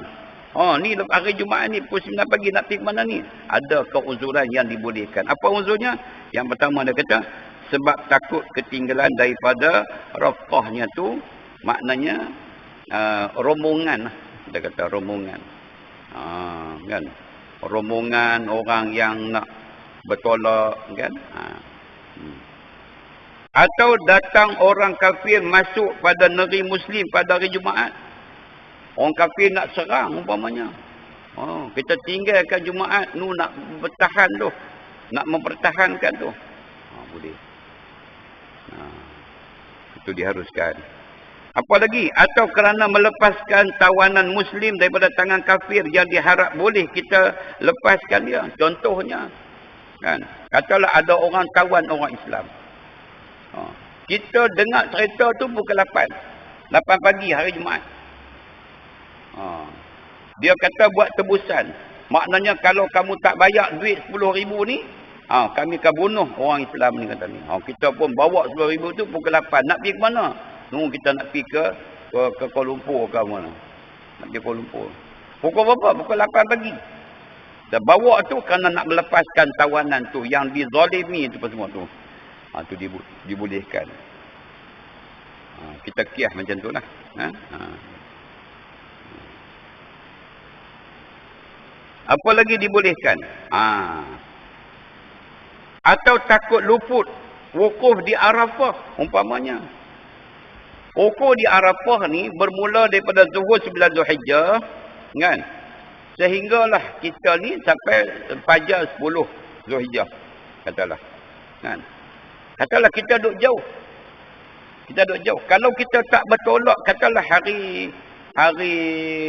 Ni hari Jumaat ni pukul 9 pagi nak pergi ke mana ni? Ada keuzuran yang dibolehkan. Apa uzurnya? Yang pertama dia kata, sebab takut ketinggalan daripada rafqahnya tu, maknanya rombongan. Dia kata rombongan. Kan? Rombongan orang yang nak bertolak, kan? Atau datang orang kafir masuk pada negeri Muslim pada hari Jumaat. Orang kafir nak serang umpamanya. Kita tinggalkan Jumaat nu nak bertahan tu. Nak mempertahankan tu. Boleh. Itu diharuskan. Apa lagi? Atau kerana melepaskan tawanan Muslim daripada tangan kafir yang diharap boleh kita lepaskan dia. Contohnya. Kan? Katalah ada orang tawan orang Islam. Kita dengar cerita tu pukul 8 pagi hari Jumaat. Dia kata buat tebusan. Maknanya kalau kamu tak bayar duit 10,000 ni, kami akan bunuh orang Islam ni, kata ni. Kita pun bawa 10,000 tu pukul 8. Nak pergi ke mana? Kita nak pergi ke Kuala Lumpur ke mana. Nak pergi Kuala Lumpur. Pukul berapa? Pukul 8 pagi. Dan bawa tu kerana nak melepaskan tawanan tu yang dizalimi tu semua tu. Tu dibolehkan. Kita kias macam tu lah. Apa lagi dibolehkan? Atau takut luput wukuf di Arafah umpamanya. Wukuf di Arafah ni bermula daripada zuhur 9 Zulhijjah, kan? Sehinggalah kita ni sampai fajar 10 Zulhijjah. Katalah. Kan? Katalah kita duduk jauh. Kalau kita tak bertolak, katalah hari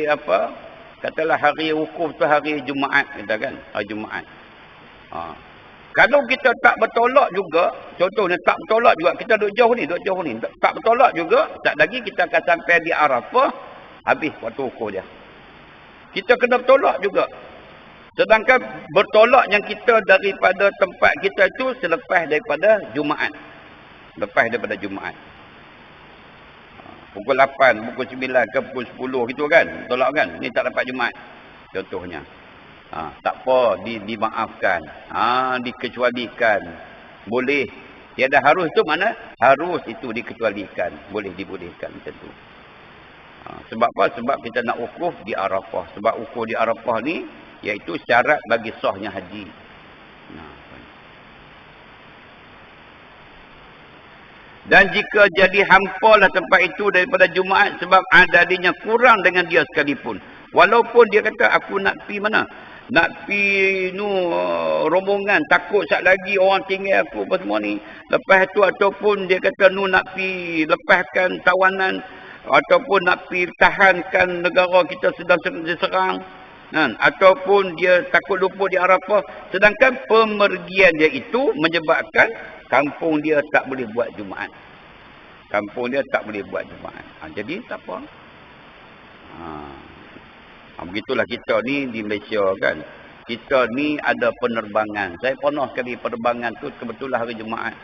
apa? Katalah hari wukuf tu hari Jumaat, kata kan? Hari Jumaat. Kalau kita tak bertolak juga, contohnya tak bertolak juga, kita duduk jauh ni. Tak bertolak juga, tak lagi kita akan sampai di Arafah, habis waktu wukuf dia. Kita kena bertolak juga. Sedangkan bertolak yang kita daripada tempat kita itu selepas daripada Jumaat. Pukul 8, pukul 9 ke pukul 10 gitu kan. Tolak kan. Ni tak dapat Jumaat. Contohnya. Tak apa. Dimaafkan. Dikecualikan. Boleh. Tiada harus tu mana? Harus itu dikecualikan. Boleh dibolehkan macam tu. Sebab apa? Sebab kita nak wukuf di Arafah. Sebab wukuf di Arafah ni iaitu syarat bagi sahnya haji. Dan jika jadi hampalah tempat itu daripada Jumaat sebab adanya kurang dengan dia sekalipun. Walaupun dia kata aku nak pi mana? Nak pi rombongan, takut sat lagi orang tinggal aku apa semua ni. Lepas tu ataupun dia kata nak pi lepaskan tawanan ataupun nak pi tahankan negara kita sedang diserang. Ataupun dia takut luput di Arafah. Sedangkan pemergian dia itu menyebabkan kampung dia tak boleh buat Jumaat. Jadi tak apa. Begitulah kita ni di Malaysia kan. Kita ni ada penerbangan. Saya pernah sekali penerbangan tu kebetulan hari Jumaat.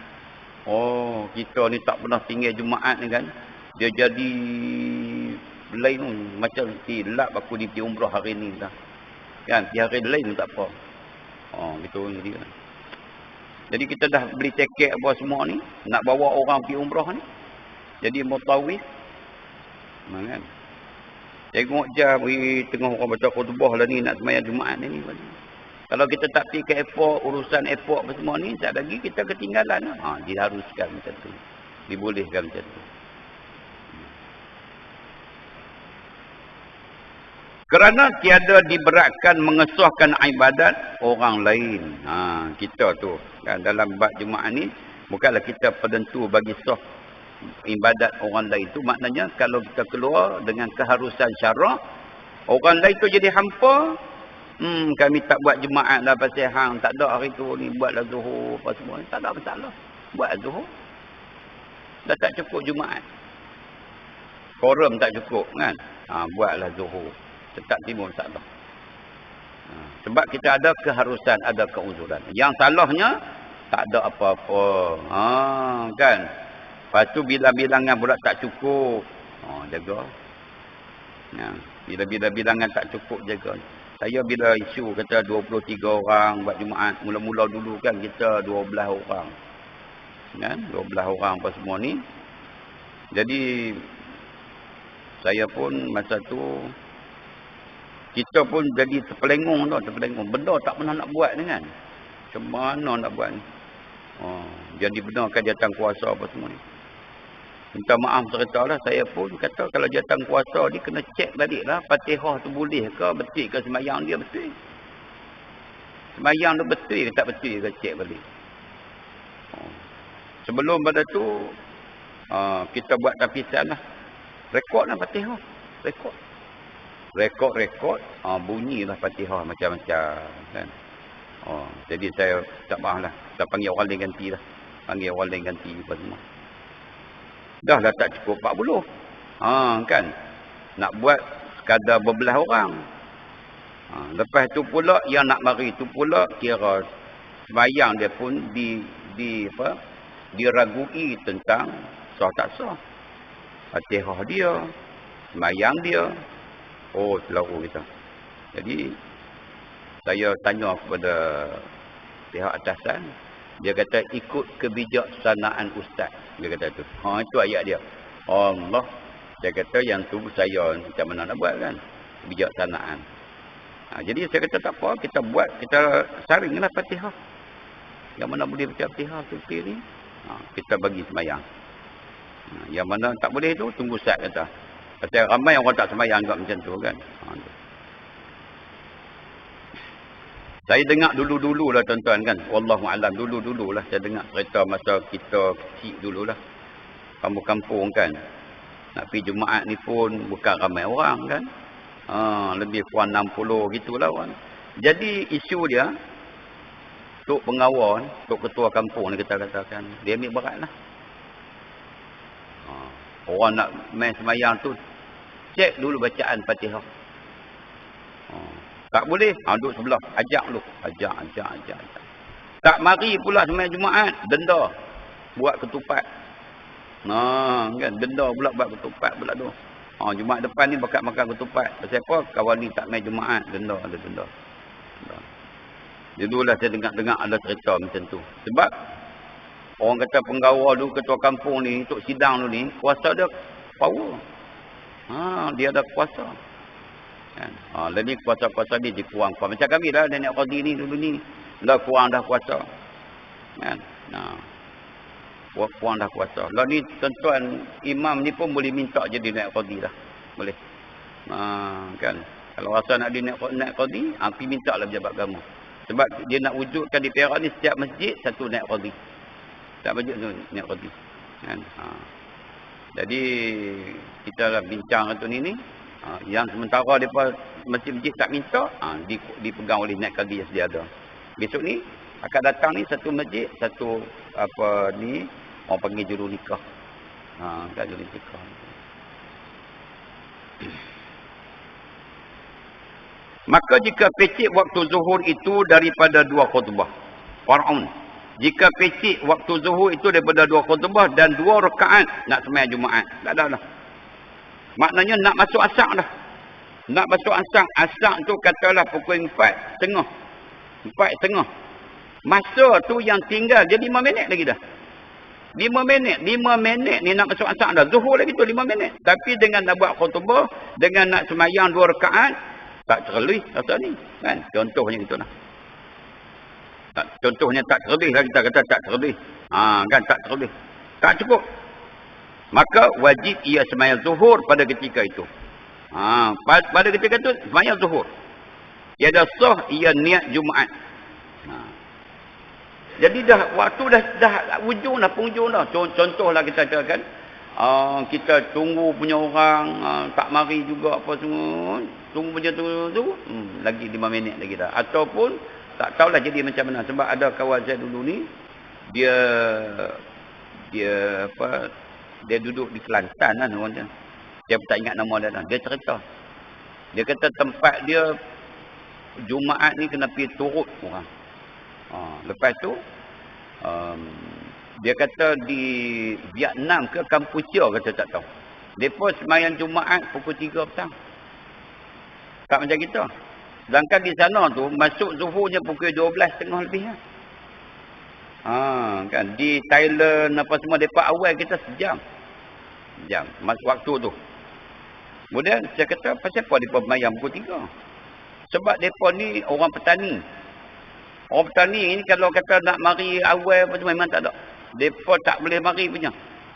Kita ni tak pernah tinggal Jumaat ni kan. Dia jadi lain macam silap aku pergi umrah hari ni dah. Kan, di hari lain tak apa. Gitu jadi. Jadi kita dah beli tiket apa semua ni, nak bawa orang pergi umrah ni. Jadi mutawif. Kan. Tengok je tengah orang baca khutbah lah ni nak sembahyang Jumaat ni. Kalau kita tak pergi ke airport, urusan airport apa semua ni, tak lagi kita ketinggalan. Diharuskan macam tu. Dibolehkan macam tu. Kerana tiada diberatkan mengesahkan ibadat orang lain. Kita tu. Kan, dalam bab Jumaat ni, bukanlah kita penentu bagi sah ibadat orang lain. Tu maknanya kalau kita keluar dengan keharusan syarak, orang lain tu jadi hampa, Kami tak buat jemaat dah pasal hang tak ada hari tu ni buatlah zuhur apa semua. Tak ada masalah. Buat zuhur. Dah tak cukup jemaat. Quorum tak cukup kan. Buatlah zuhur. Tetap timbul masalah. Sebab kita ada keharusan, ada keuzuran. Yang salahnya tak ada apa-apa. Kan. Lepas tu bila bilangan pula tak cukup. Jaga. Bila bilangan tak cukup, jaga. Saya bila isu kata 23 orang buat Jumaat, mula-mula dulu kan kita 12 orang. Kan? 12 orang apa semua ni. Jadi saya pun masa tu kita pun jadi terpelengung tau, terpelengung. Benda tak pernah nak buat ni kan. Macam mana nak buat ni? Jadi benarkan jawatan kuasa apa semua ni. Minta maaf ceritalah, saya pun kata kalau jawatan kuasa ni kena cek baliklah Fatihah tu boleh ke, betul ke sembahyang dia betul. Sembahyang tu betul ke tak betul ke, cek balik. Sebelum pada tu kita buat tapisan lah. Rekod lah Fatihah. Rekod. Bunyilah Fatihah macam-macam kan. Jadi saya tak maaf lah. Kita panggil orang lain ganti lah. Panggil orang lain ganti apa semua. Dah lah tak cukup 40. Kan. Nak buat sekadar berbelah orang. Lepas tu pula yang nak mari tu pula kira sembahyang dia pun diragui tentang sah tak sah. Fatihah dia, sembahyang dia. Selalu kita. Jadi saya tanya kepada pihak atasan, dia kata ikut kebijaksanaan ustaz. Dia kata tu. Itu ayat dia. Allah. Saya kata yang tu saya macam mana nak buat kan. Kebijaksanaan. Jadi saya kata tak apa. Kita buat. Kita saringlah Fatihah. Yang mana boleh baca Fatihah tu ni. Kita bagi sembahyang. Yang mana tak boleh tu tunggu ustaz kata. Pasal ramai orang tak sembahyang juga macam tu kan. Saya dengar dulu-dulu lah tuan-tuan kan. Wallahualam dulu-dulu lah. Saya dengar cerita masa kita kecil dulu lah. Kampung-kampung kan. Nak pergi Jumaat ni pun bukan ramai orang kan. Lebih kurang 60 gitulah orang. Jadi isu dia. Tok pengawal, tok ketua kampung ni kita katakan. Dia ambil berat lah. Orang nak main sembahyang tu. Cek dulu bacaan Fatihah. Tak boleh, duduk sebelah. Ajak dulu. Ajak. Tak mari pula sembahyang Jumaat, denda. Buat ketupat. Kan, denda pula buat ketupat pula tu. Jumaat depan ni bakat makan ketupat. Pasal apa? Kawan ni tak main Jumaat, denda. Dululah saya dengar ada cerita macam tu. Sebab, orang kata penggawa dulu, ketua kampung ni, untuk sidang dulu ni, kuasa dia power. Dia ada kuasa. Kan? Jadi kuasa-kuasa ni dikurang-kurang. Macam kami lah, Nenek Qadi ni dulu ni. Lah kurang dah kuasa. Kan? Kurang dah kuasa. Lah ni tuan-tuan imam ni pun boleh minta jadi Nenek Qadi lah. Boleh. Kan? Kalau rasa nak jadi Nenek Qadi, pergi minta lah pejabat agama. Sebab dia nak wujudkan di Perak ni setiap masjid satu Nenek Qadi. Setiap masjid tu Nenek Qadi. Kan? Jadi kita lah bincang tu ni. Yang sementara mereka masjid-masjid tak minta, dipegang oleh Naib Qadi yang sedia ada. Besok ni akan datang ni satu masjid, satu apa ni orang panggil juru nikah. Kan juru nikah. Maka jika pecik waktu zuhur itu daripada 2 khutbah. Faraun. Jika pecik waktu zuhur itu daripada 2 khutbah dan 2 rakaat nak sembahyang Jumaat. Tak ada dah. Maknanya nak masuk asar dah. Nak masuk asar. Asar tu katalah pukul 4.30. 4.30. Masa tu yang tinggal. Dia 5 minit lagi dah. 5 minit. 5 minit ni nak masuk asar dah. Zuhur lagi tu 5 minit. Tapi dengan nak buat khutbah. Dengan nak semayang 2 rakaat. Tak terlebih rasa ni. Kan? Contohnya itu lah. Contohnya tak terlebih lah. Kita kata tak terlebih. Kan tak terlebih. Tak cukup. Maka wajib ia sembahyang zuhur pada ketika itu. Pada ketika itu sembahyang zuhur. Ia dah sah ia niat Jumaat. Jadi dah waktu dah penghujung dah. Contohlah kita katakan kita tunggu punya orang tak mari juga apa semua, tunggu punya tu lagi 5 minit lagi dah. Ataupun tak tahulah jadi macam mana, sebab ada kawan saya dulu ni dia duduk di Kelantan lah orang dia. Dia tak ingat nama dia dah. Dia cerita. Dia kata tempat dia Jumaat ni kena pergi turut orang. Lepas tu dia kata di Vietnam ke Kampuchia kata tak tahu. Depa sembahyang Jumaat pukul 3 petang. Tak macam kita. Sedangkan di sana tu masuk zuhurnya pukul 12.30 lebih lah. Kan di Thailand apa semua depa awal kita sejam. Jam masa waktu tu. Kemudian saya kata pasal apa depa sembahyang pukul 3? Sebab depa ni orang petani. Orang petani ni kalau kata nak mari awal apa semua memang tak ada. Depa tak boleh mari punya.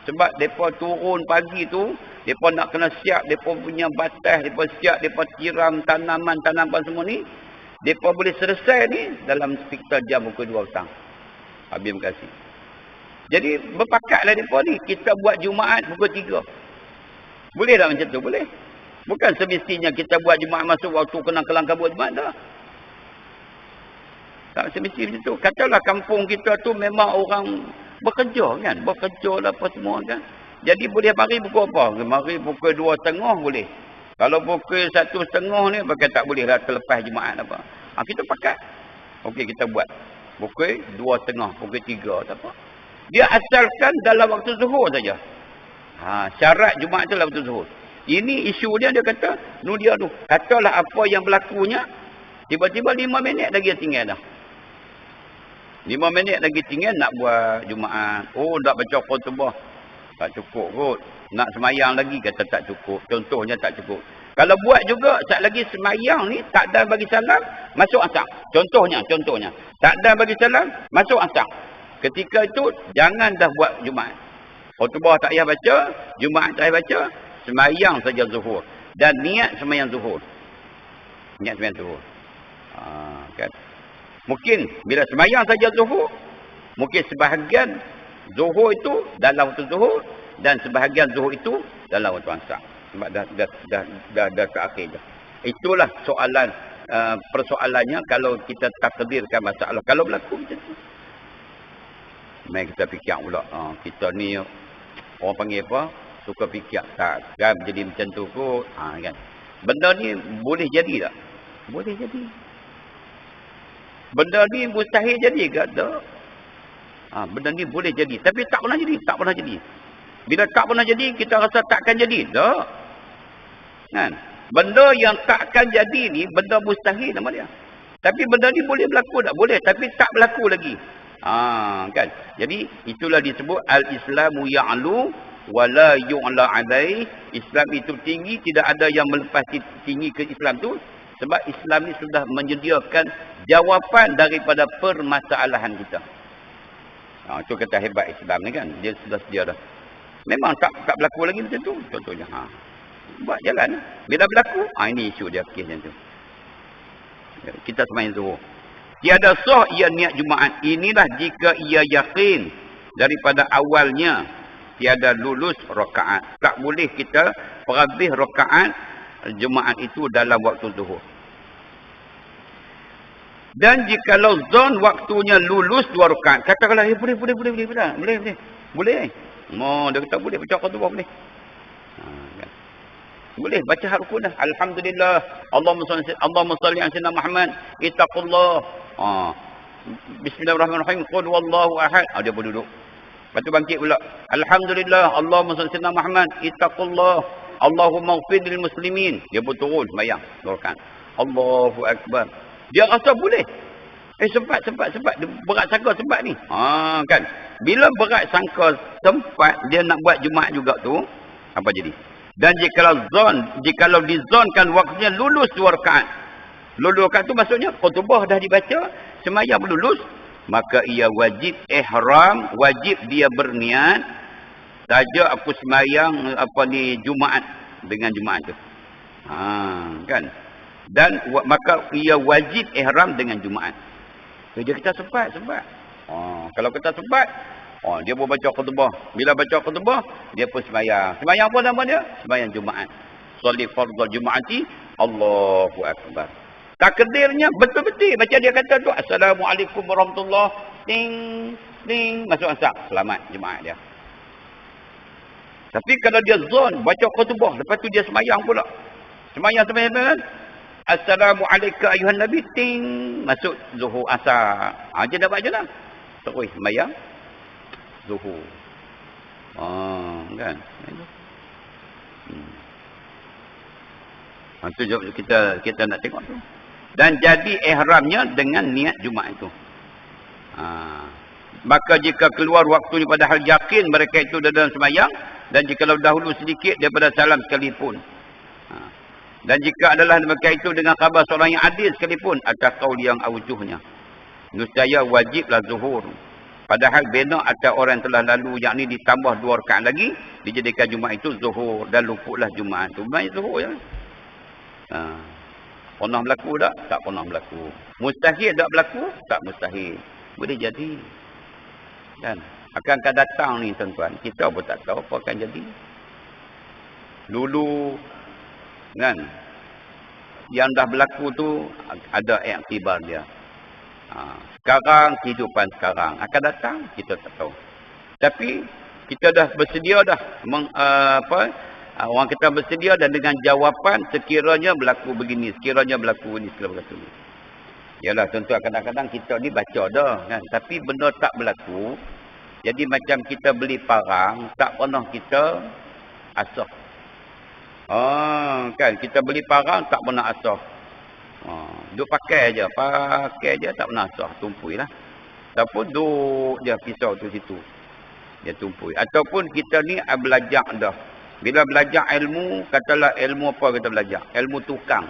Sebab depa turun pagi tu, depa nak kena siap depa punya batas, depa siap depa tiram tanaman-tanaman semua ni. Depa boleh selesai ni dalam sekitar jam pukul 2 petang. Habis berkasih. Jadi berpakatlah depa ni, kita buat Jumaat pukul 3. Boleh tak macam tu? Boleh. Bukan semestinya kita buat Jumaat masuk waktu kena kelang kabut Jumaat dah. Tak semesti macam tu. Katalah kampung kita tu memang orang bekerja kan. Bekerja lah apa semua kan. Jadi boleh mari pukul apa? Mari pukul 2.30 boleh. Kalau pukul 1.30 ni pakai tak boleh lah terlepas Jumaat apa. Kita pakat. Okey kita buat. Pukul 2.30, pukul 3 tak apa. Dia asalkan dalam waktu zuhur saja. Syarat Jumaat tu dalam waktu zuhur. Ini isu dia kata, dia tu. Katalah apa yang berlakunya, tiba-tiba 5 minit lagi tinggal dah. 5 minit lagi tinggal nak buat Jumaat. Nak baca khutbah. Tak cukup kot. Nak semayang lagi kata tak cukup. Contohnya tak cukup. Kalau buat juga, sat lagi semayang ni, tak ada bagi salam, masuk asar. Contohnya. Tak ada bagi salam, masuk asar. Ketika itu, jangan dah buat Jumaat. Khutbah tak payah baca, Jumaat tak payah baca, semayang saja zuhur. Dan niat semayang zuhur. Niat semayang zuhur. Kan? Mungkin bila semayang saja zuhur, mungkin sebahagian zuhur itu dalam waktu zuhur dan sebahagian zuhur itu dalam waktu asar. Sebab dah ke akhir dah. Itulah soalan persoalannya kalau kita takdirkan masalah. Kalau berlaku macam tu. Mari kita fikir pula. Kita ni orang panggil apa? Suka fikir. Takkan jadi macam tu kot. Kan? Benda ni boleh jadi tak? Boleh jadi. Benda ni mustahil jadi ke? Tak. Benda ni boleh jadi. Tapi tak pernah jadi. Tak pernah jadi. Bila tak pernah jadi, kita rasa takkan jadi. Tak. Kan? Benda yang takkan jadi ni, benda mustahil nama dia. Tapi benda ni boleh berlaku tak? Boleh. Tapi tak berlaku lagi. Kan? Jadi, itulah disebut Al-Islamu ya'lu wa la yu'la alaih. Islam itu tinggi, tidak ada yang melepas tinggi ke Islam tu. Sebab Islam ni sudah menyediakan jawapan daripada permasalahan kita. Itu kata hebat Islam ni kan. Dia sudah sedia dah. Memang tak berlaku lagi macam tu. Contohnya. Buat jalan. Bila berlaku, ini isu dia kes macam tu. Kita semain zuhur. Tiada sah ia niat Jumaat. Inilah jika ia yakin daripada awalnya tiada lulus rakaat. Tak boleh kita perhabis rakaat Jumaat itu dalam waktu zuhur. Dan jikalau zon waktunya lulus 2 rakaat. Katakanlah, boleh. Dia kata boleh baca khutbah boleh. Kan? Boleh baca rukun dah. Alhamdulillah. Allahumma salli ala sayyidina Muhammad. Ittaqullah. Bismillahirrahmanirrahim. Qul huwallahu ahad. Dia pun duduk. Lepas tu bangkit pula. Alhamdulillah. Allahumma salli ala sayyidina Muhammad. Ittaqullah. Allahumma ighfir lil muslimin. Dia pun turun sembahyang 2 rakaat. Allahu akbar. Dia rasa boleh. Sempat. Dia berat sangka sempat ni. Kan. Bila berat sangka sempat, dia nak buat Jumaat juga tu, apa jadi? Dan jikalau dizonkan waktunya lulus 2 rakaat. Lulus rakaat tu maksudnya, khutbah dah dibaca, semayang lulus, maka ia wajib ihram, wajib dia berniat, saja aku semayang Jumaat dengan Jumaat tu. Kan. Dan maka ia wajib ihram dengan Jumaat. Dia kata sempat. Kalau kita sempat, Dia pun baca khutbah. Bila baca khutbah, dia pun sembahyang. Sembahyang apa nama dia? Sembahyang Jumaat. Solat fardhu Jumaati, Allahu Akbar. Takdirnya betul-betul macam dia kata tu, Assalamualaikum warahmatullahi, ding ding, masuk asar, selamat Jumaat dia. Tapi kalau dia zon baca khutbah, lepas tu dia sembahyang pula. Sembahyang. Assalamualaikum ayuhan nabi, ting, masuk zuhur asar. Dia dah baca dah. Terus sembahyang zuhur. Kan? Itu kita nak tengok tu. Dan jadi ihramnya dengan niat Jumaat itu. Maka jika keluar waktu ni padahal yakin mereka itu dalam sembahyang, dan jika dahulu sedikit daripada salam sekalipun. Dan jika adalah mereka itu dengan khabar seorang yang adil sekalipun, atas qaul yang aujuhnya, nescaya wajiblah zuhur. Padahal bina atas orang yang telah lalu, yakni ditambah 2 rakaat lagi, dijadikan Jumaat itu zuhur, dan luputlah Jumaat itu. Baik zuhur ya. Pernah berlaku tak? Tak pernah berlaku. Mustahil tak berlaku? Tak mustahil. Boleh jadi. Kan? Akan datang ni tuan-tuan, kita pun tak tahu apa akan jadi. Dulu kan, yang dah berlaku tu ada iktibar dia. Sekarang, kehidupan sekarang akan datang, kita tak tahu. Tapi kita dah bersedia dah orang kita bersedia, dan dengan jawapan sekiranya berlaku begini, sekiranya berlaku ini, sekiranya berlaku ini. Yalah, tentu kadang-kadang kita ni baca dah kan, tapi benda tak berlaku. Jadi macam kita beli parang, tak pernah kita asah. Kan, kita beli parang tak pernah asah. Duk pakai je, tak pernah asah, tumpui lah. Ataupun duk dia pisau tu situ, dia tumpui. Ataupun kita ni belajar dah. Bila belajar ilmu, katalah ilmu apa kita belajar? Ilmu tukang.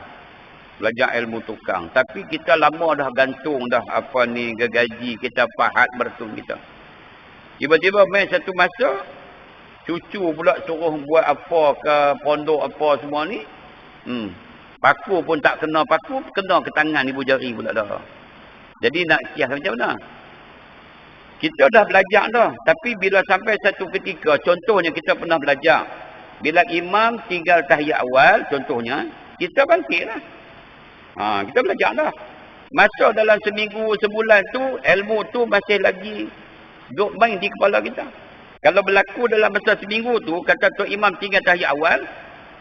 Belajar ilmu tukang. Tapi kita lama dah gantung dah apa ni, gaji kita, pahat bertung kita. Tiba-tiba main satu masa, cucu pula suruh buat apa ke pondok apa semua ni. Paku pun tak kena paku, kena ke tangan ibu jari pula dah. Jadi nak kias macam mana? Kita dah belajar dah. Tapi bila sampai satu ketika, contohnya kita pernah belajar. Bila imam tinggal tahiyat awal, contohnya, kita bangkit lah. Kita belajar dah. Masa dalam seminggu, sebulan tu, ilmu tu masih lagi duk main di kepala kita. Kalau berlaku dalam masa seminggu tu, kata tu imam tinggal tahiyat awal,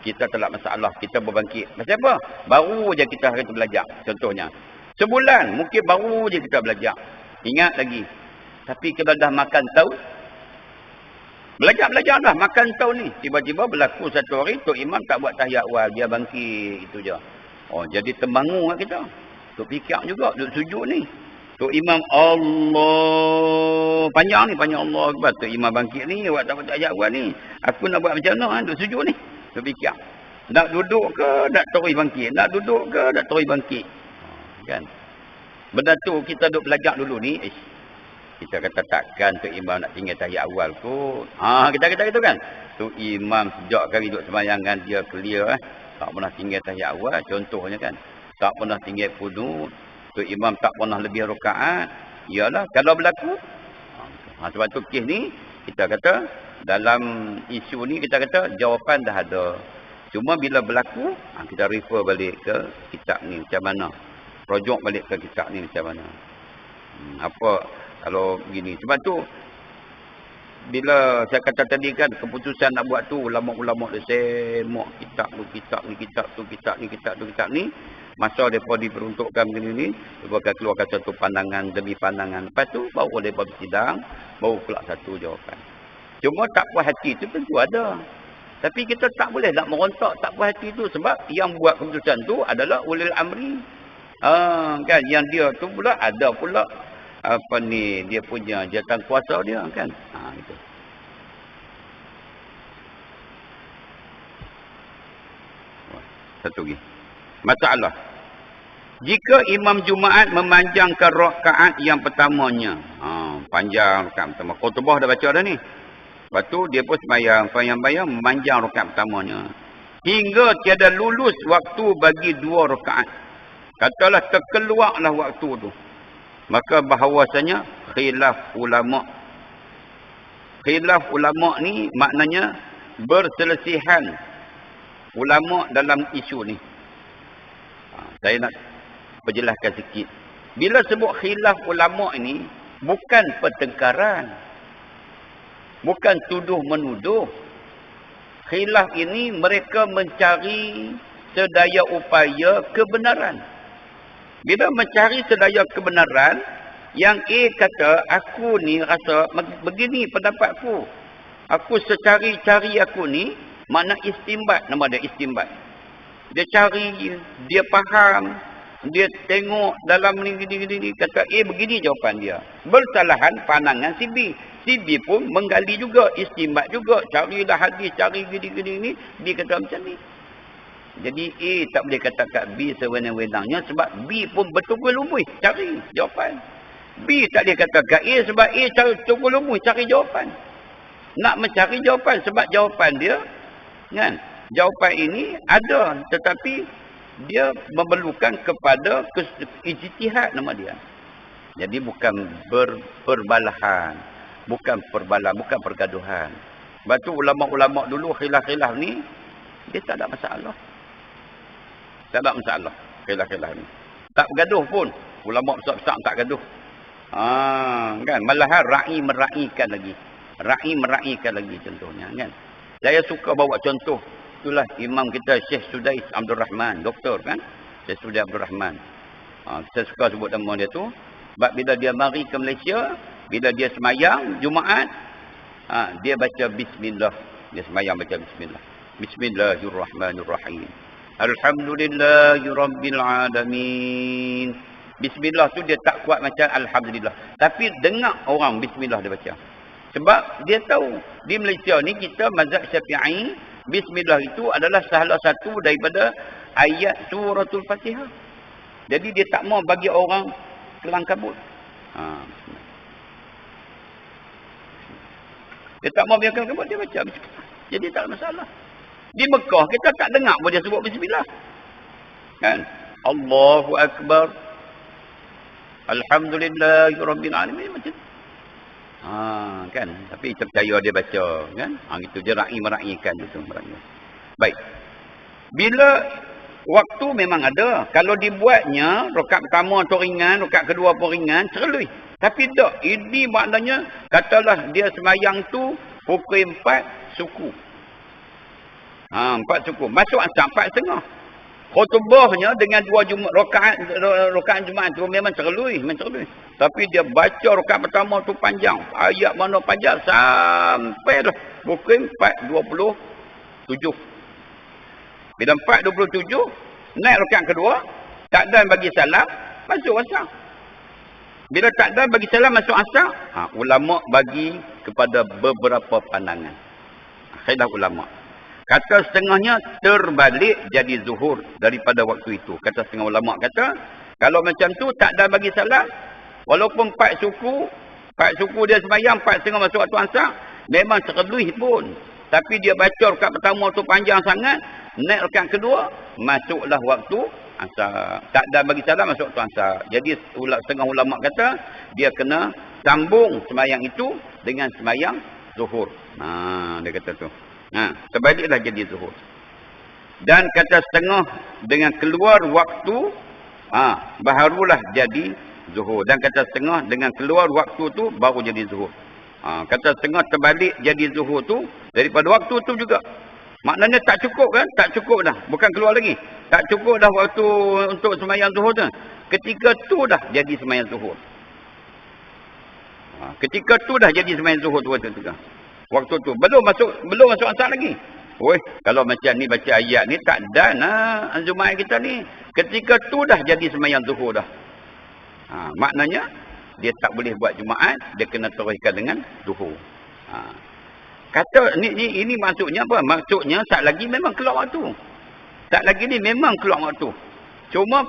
kita tak ada masalah, kita berbangkit. Pasal apa? Baru je kita akan belajar, contohnya. Sebulan, mungkin baru je kita belajar. Ingat lagi. Tapi kalau dah makan tahun, belajar dah, makan tahun ni. Tiba-tiba berlaku satu hari, Tok Imam tak buat tahiyat awal, dia bangkit, itu je. Jadi tembangu lah kita. Tok fikir juga, duduk sujud ni. Tok Imam Allah, panjang Allah Akbar. Tok Imam bangkit ni, buat tak buat tahiyat awal ni. Aku nak buat macam mana, duduk sujud ni. Tok fikir. Nak duduk ke, nak terus bangkit. Nak duduk ke, nak terus bangkit. Kan? Benda tu kita duduk belajar dulu ni, kita kata takkan Tok Imam nak tinggal tahiyat awal kot. Kita kata gitu kan. Tok Imam sejak kali duduk sembayangan dia clear tak pernah tinggal tahiyat awal, contohnya kan. Tak pernah tinggal qunut. Tok Imam tak pernah lebih rakaat. Iyalah kalau berlaku. Sebab tu kes ni kita kata dalam isu ni kita kata jawapan dah ada. Cuma bila berlaku kita refer balik ke kitab ni macam mana. Rujuk balik ke kitab ni macam mana. Apa kalau begini. Sebab tu bila saya kata tadi kan, keputusan nak buat tu, ulama-ulama dia semak kitab ni. Masa mereka diperuntukkan begini ni, mereka akan keluarkan satu pandangan demi pandangan. Lepas tu baru mereka bersidang, baru keluar satu jawapan. Cuma tak puas hati tu tentu ada. Tapi kita tak boleh nak merontak tak puas hati tu, sebab yang buat keputusan tu adalah ulil amri. Kan, yang dia tu pula ada pula apa ni, dia punya jawatan kuasa dia kan. Gitu. Satu lagi. Masalah. Jika imam Jumaat memanjangkan rakaat yang pertamanya. Panjang rakaat pertama. Khutbah dah baca dah ni. Lepas tu dia pun sembahyang memanjang rakaat pertamanya. Hingga tiada lulus waktu bagi 2 rakaat. Katalah terkeluarlah waktu tu. Maka bahawasanya khilaf ulama khilaf ulama ni maknanya berselisihan ulama dalam isu ni. Saya nak perjelaskan sikit. Bila sebut khilaf ulama ini, bukan pertengkaran. Bukan tuduh-menuduh. Khilaf ini mereka mencari sedaya upaya kebenaran. Bila mencari sedaya kebenaran, yang A kata, aku ni rasa begini pendapatku. Aku secari-cari aku ni, makna istimbat, nama dia istimbat. Dia cari, dia faham, dia tengok dalam ni, kata A begini jawapan dia. Bersalahan pandangan si B. Si B pun menggali juga, istimbat juga. Carilah hadis, cari gini-gini, dia kata macam ni. Jadi A tak boleh kata kat B sewenang-wenangnya sebab B pun bertunggu-lumui cari jawapan. B tak boleh kata kat A sebab A tunggu-lumui cari jawapan. Nak mencari jawapan sebab jawapan dia, kan? Jawapan ini ada tetapi dia memerlukan kepada ijtihad nama dia. Jadi bukan perbalahan, bukan pergaduhan. Sebab tu ulama-ulama dulu khilaf-khilaf ni dia tak ada masalah. Tak ada masalah khilaf-khilaf ni. Tak bergaduh pun. Ulama besar-besar tak gaduh. Kan? Malahan ra'i mera'ikan lagi. Ra'i mera'ikan lagi contohnya, kan? Saya suka bawa contoh. Itulah imam kita Syekh Sudais Abdul Rahman, doktor kan? Syekh Sudais Abdul Rahman. Saya suka sebut nama dia tu. Sebab bila dia mari ke Malaysia, bila dia semayang Jumaat, dia baca bismillah. Dia semayang baca bismillah. Bismillahirrahmanirrahim. Alhamdulillahirabbil alamin. Bismillah tu dia tak kuat macam alhamdulillah. Tapi dengar orang bismillah dia baca. Sebab dia tahu di Malaysia ni kita mazhab Syafi'i, bismillah itu adalah salah satu daripada ayat suratul Fatihah. Jadi dia tak mau bagi orang kelang kabut. Dia tak mau biarkan kabut, dia baca bismillah. Jadi tak ada masalah. Di Mekah kita tak dengar pun dia sebut bismillah. Kan? Allahu akbar. Alhamdulillahirabbil alamin macam kan, tapi kita percaya dia baca kan. Gitu dia mera'ikan gitu mera'i. Baik. Bila waktu memang ada, kalau dibuatnya rakaat pertama tu ringan, rakaat kedua pun ringan, terlebih. Tapi tak, ini maknanya katalah dia semayang tu pukul 4 suku. 4 suku. Masuk asar 4.30. Khutbahnya dengan 2 rakaat Jumaat tu memang terlebih, Tapi dia baca rakaat pertama tu panjang. Ayat mana panjang sampai dah pukul 4.27. Bila 4.27 naik rakaat kedua, takdan bagi salam, masuk asar. Bila takdan bagi salam masuk asar, ulama bagi kepada beberapa pandangan. Khilaf ulama. Kata setengahnya terbalik jadi zuhur daripada waktu itu. Kata setengah ulama kata, kalau macam tu tak ada bagi salam, walaupun 4 suku dia sembahyang 4.30 masuk waktu asar, memang terlebih pun. Tapi dia baca rakaat pertama tu panjang sangat, naik rakaat kedua, masuklah waktu asar. Tak ada bagi salam masuk waktu asar. Jadi setengah ulama kata, dia kena sambung sembahyang itu dengan sembahyang zuhur. Dia kata tu. Terbaliklah jadi zuhur. Dan kata setengah dengan keluar waktu, barulah jadi zuhur. Dan kata setengah dengan keluar waktu tu baru jadi zuhur. Kata setengah terbalik jadi zuhur tu daripada waktu tu juga. Maknanya tak cukup kan? Tak cukup dah. Bukan keluar lagi. Tak cukup dah waktu untuk sembahyang zuhur tu. Ketika tu dah jadi sembahyang zuhur. Ketika tu dah jadi sembahyang zuhur tu waktu tu. Belum masuk asar lagi. Kalau macam ni baca ayat ni tak dan Jumaat kita ni. Ketika tu dah jadi sembahyang zuhur dah. Maknanya dia tak boleh buat Jumaat, dia kena teruskan dengan zuhur. Kata ini maksudnya apa? Maksudnya tak lagi memang keluar waktu. Tak lagi ni memang keluar waktu. Cuma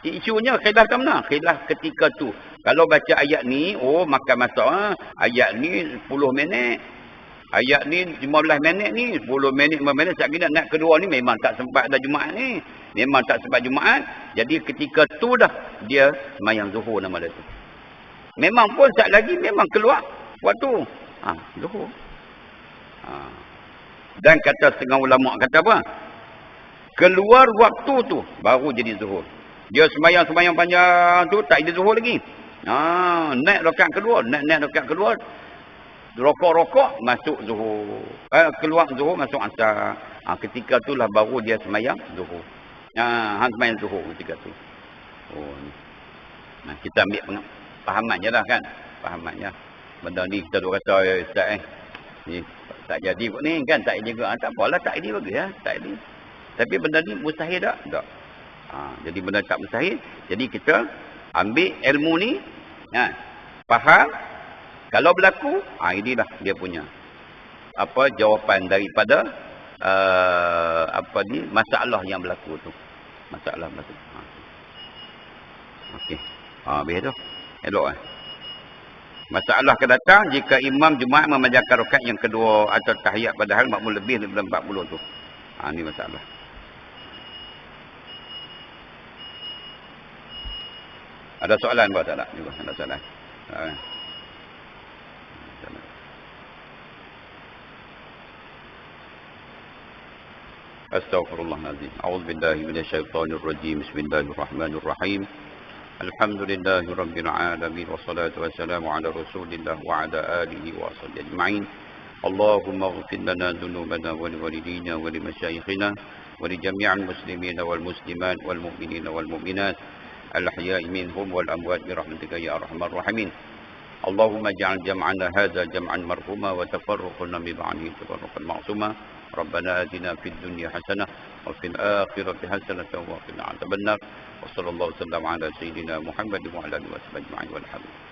isunya khilaf kat mana? Khilaf ketika tu. Kalau baca ayat ni, makan masa. Ayat ni 10 minit. Ayat ni 15 minit ni. 10 minit, 15 minit. Sekali nak kedua ni memang tak sempat dah Jumaat ni. Memang tak sempat Jumaat. Jadi ketika tu dah dia sembahyang zuhur nama dia tu. Memang pun sekali lagi memang keluar waktu. Zuhur. Dan kata setengah ulama kata apa? Keluar waktu tu baru jadi zuhur. Dia sembahyang panjang tu tak jadi zuhur lagi. Naik rakaat kedua, naik rakaat kedua. Rokok masuk zuhur. Keluar zuhur masuk asar. Ketika itulah baru dia sembahyang zuhur. Sembahyang zuhur ketika tu. Kita ambil pahaman je lah kan. Pahaman je. Benda ni kita duk kata ustaz ni tak jadi kot ni kan, tak jadi juga. Tak apalah, tak jadi bagus ya, tak jadi. Tapi benda ni mustahil tak? Tak. Jadi benda tak mustahil. Jadi kita ambil ilmu ni, faham. Kalau berlaku, inilah dia punya jawapan daripada masalah yang berlaku tu. Masalah berlaku. Okey. Habis tu. Elok Masalah akan datang jika imam Jumaat memanjangkan rakaat yang kedua atau tahiyat padahal makmum lebih daripada 40 tu. Ni masalah. Ada soalan buat tak? Ada soalan. Astaghfirullahaladzim. A'udzubillahi minasyaitonirrajim. Bismillahirrahmanirrahim. Alhamdulillahi rabbil alamin wassalatu wassalamu ala Rasulillah wa ala alihi wa sahbihi ajma'in. Allahumma ighfir lana dhunubana wa liwalidina wa limasyayikhina wa li jami'il muslimina wal muslimat wal mu'minina wal mu'minat al-ahya'i minhum wal amwat bi rahmatika ya arhamar rahimin. Allahumma ij'al jam'ana hadza jam'an marhuma wa tafarruqana min ba'dihi tafarruqan ma'suma. Rabbana atina fid dunya hasanah wa fil akhirati hasanah wa qina adzabannar. Wassallallahu wasallam ala sayyidina Muhammad wa ala alihi wa sahbihi ajma'in walhamdulillah.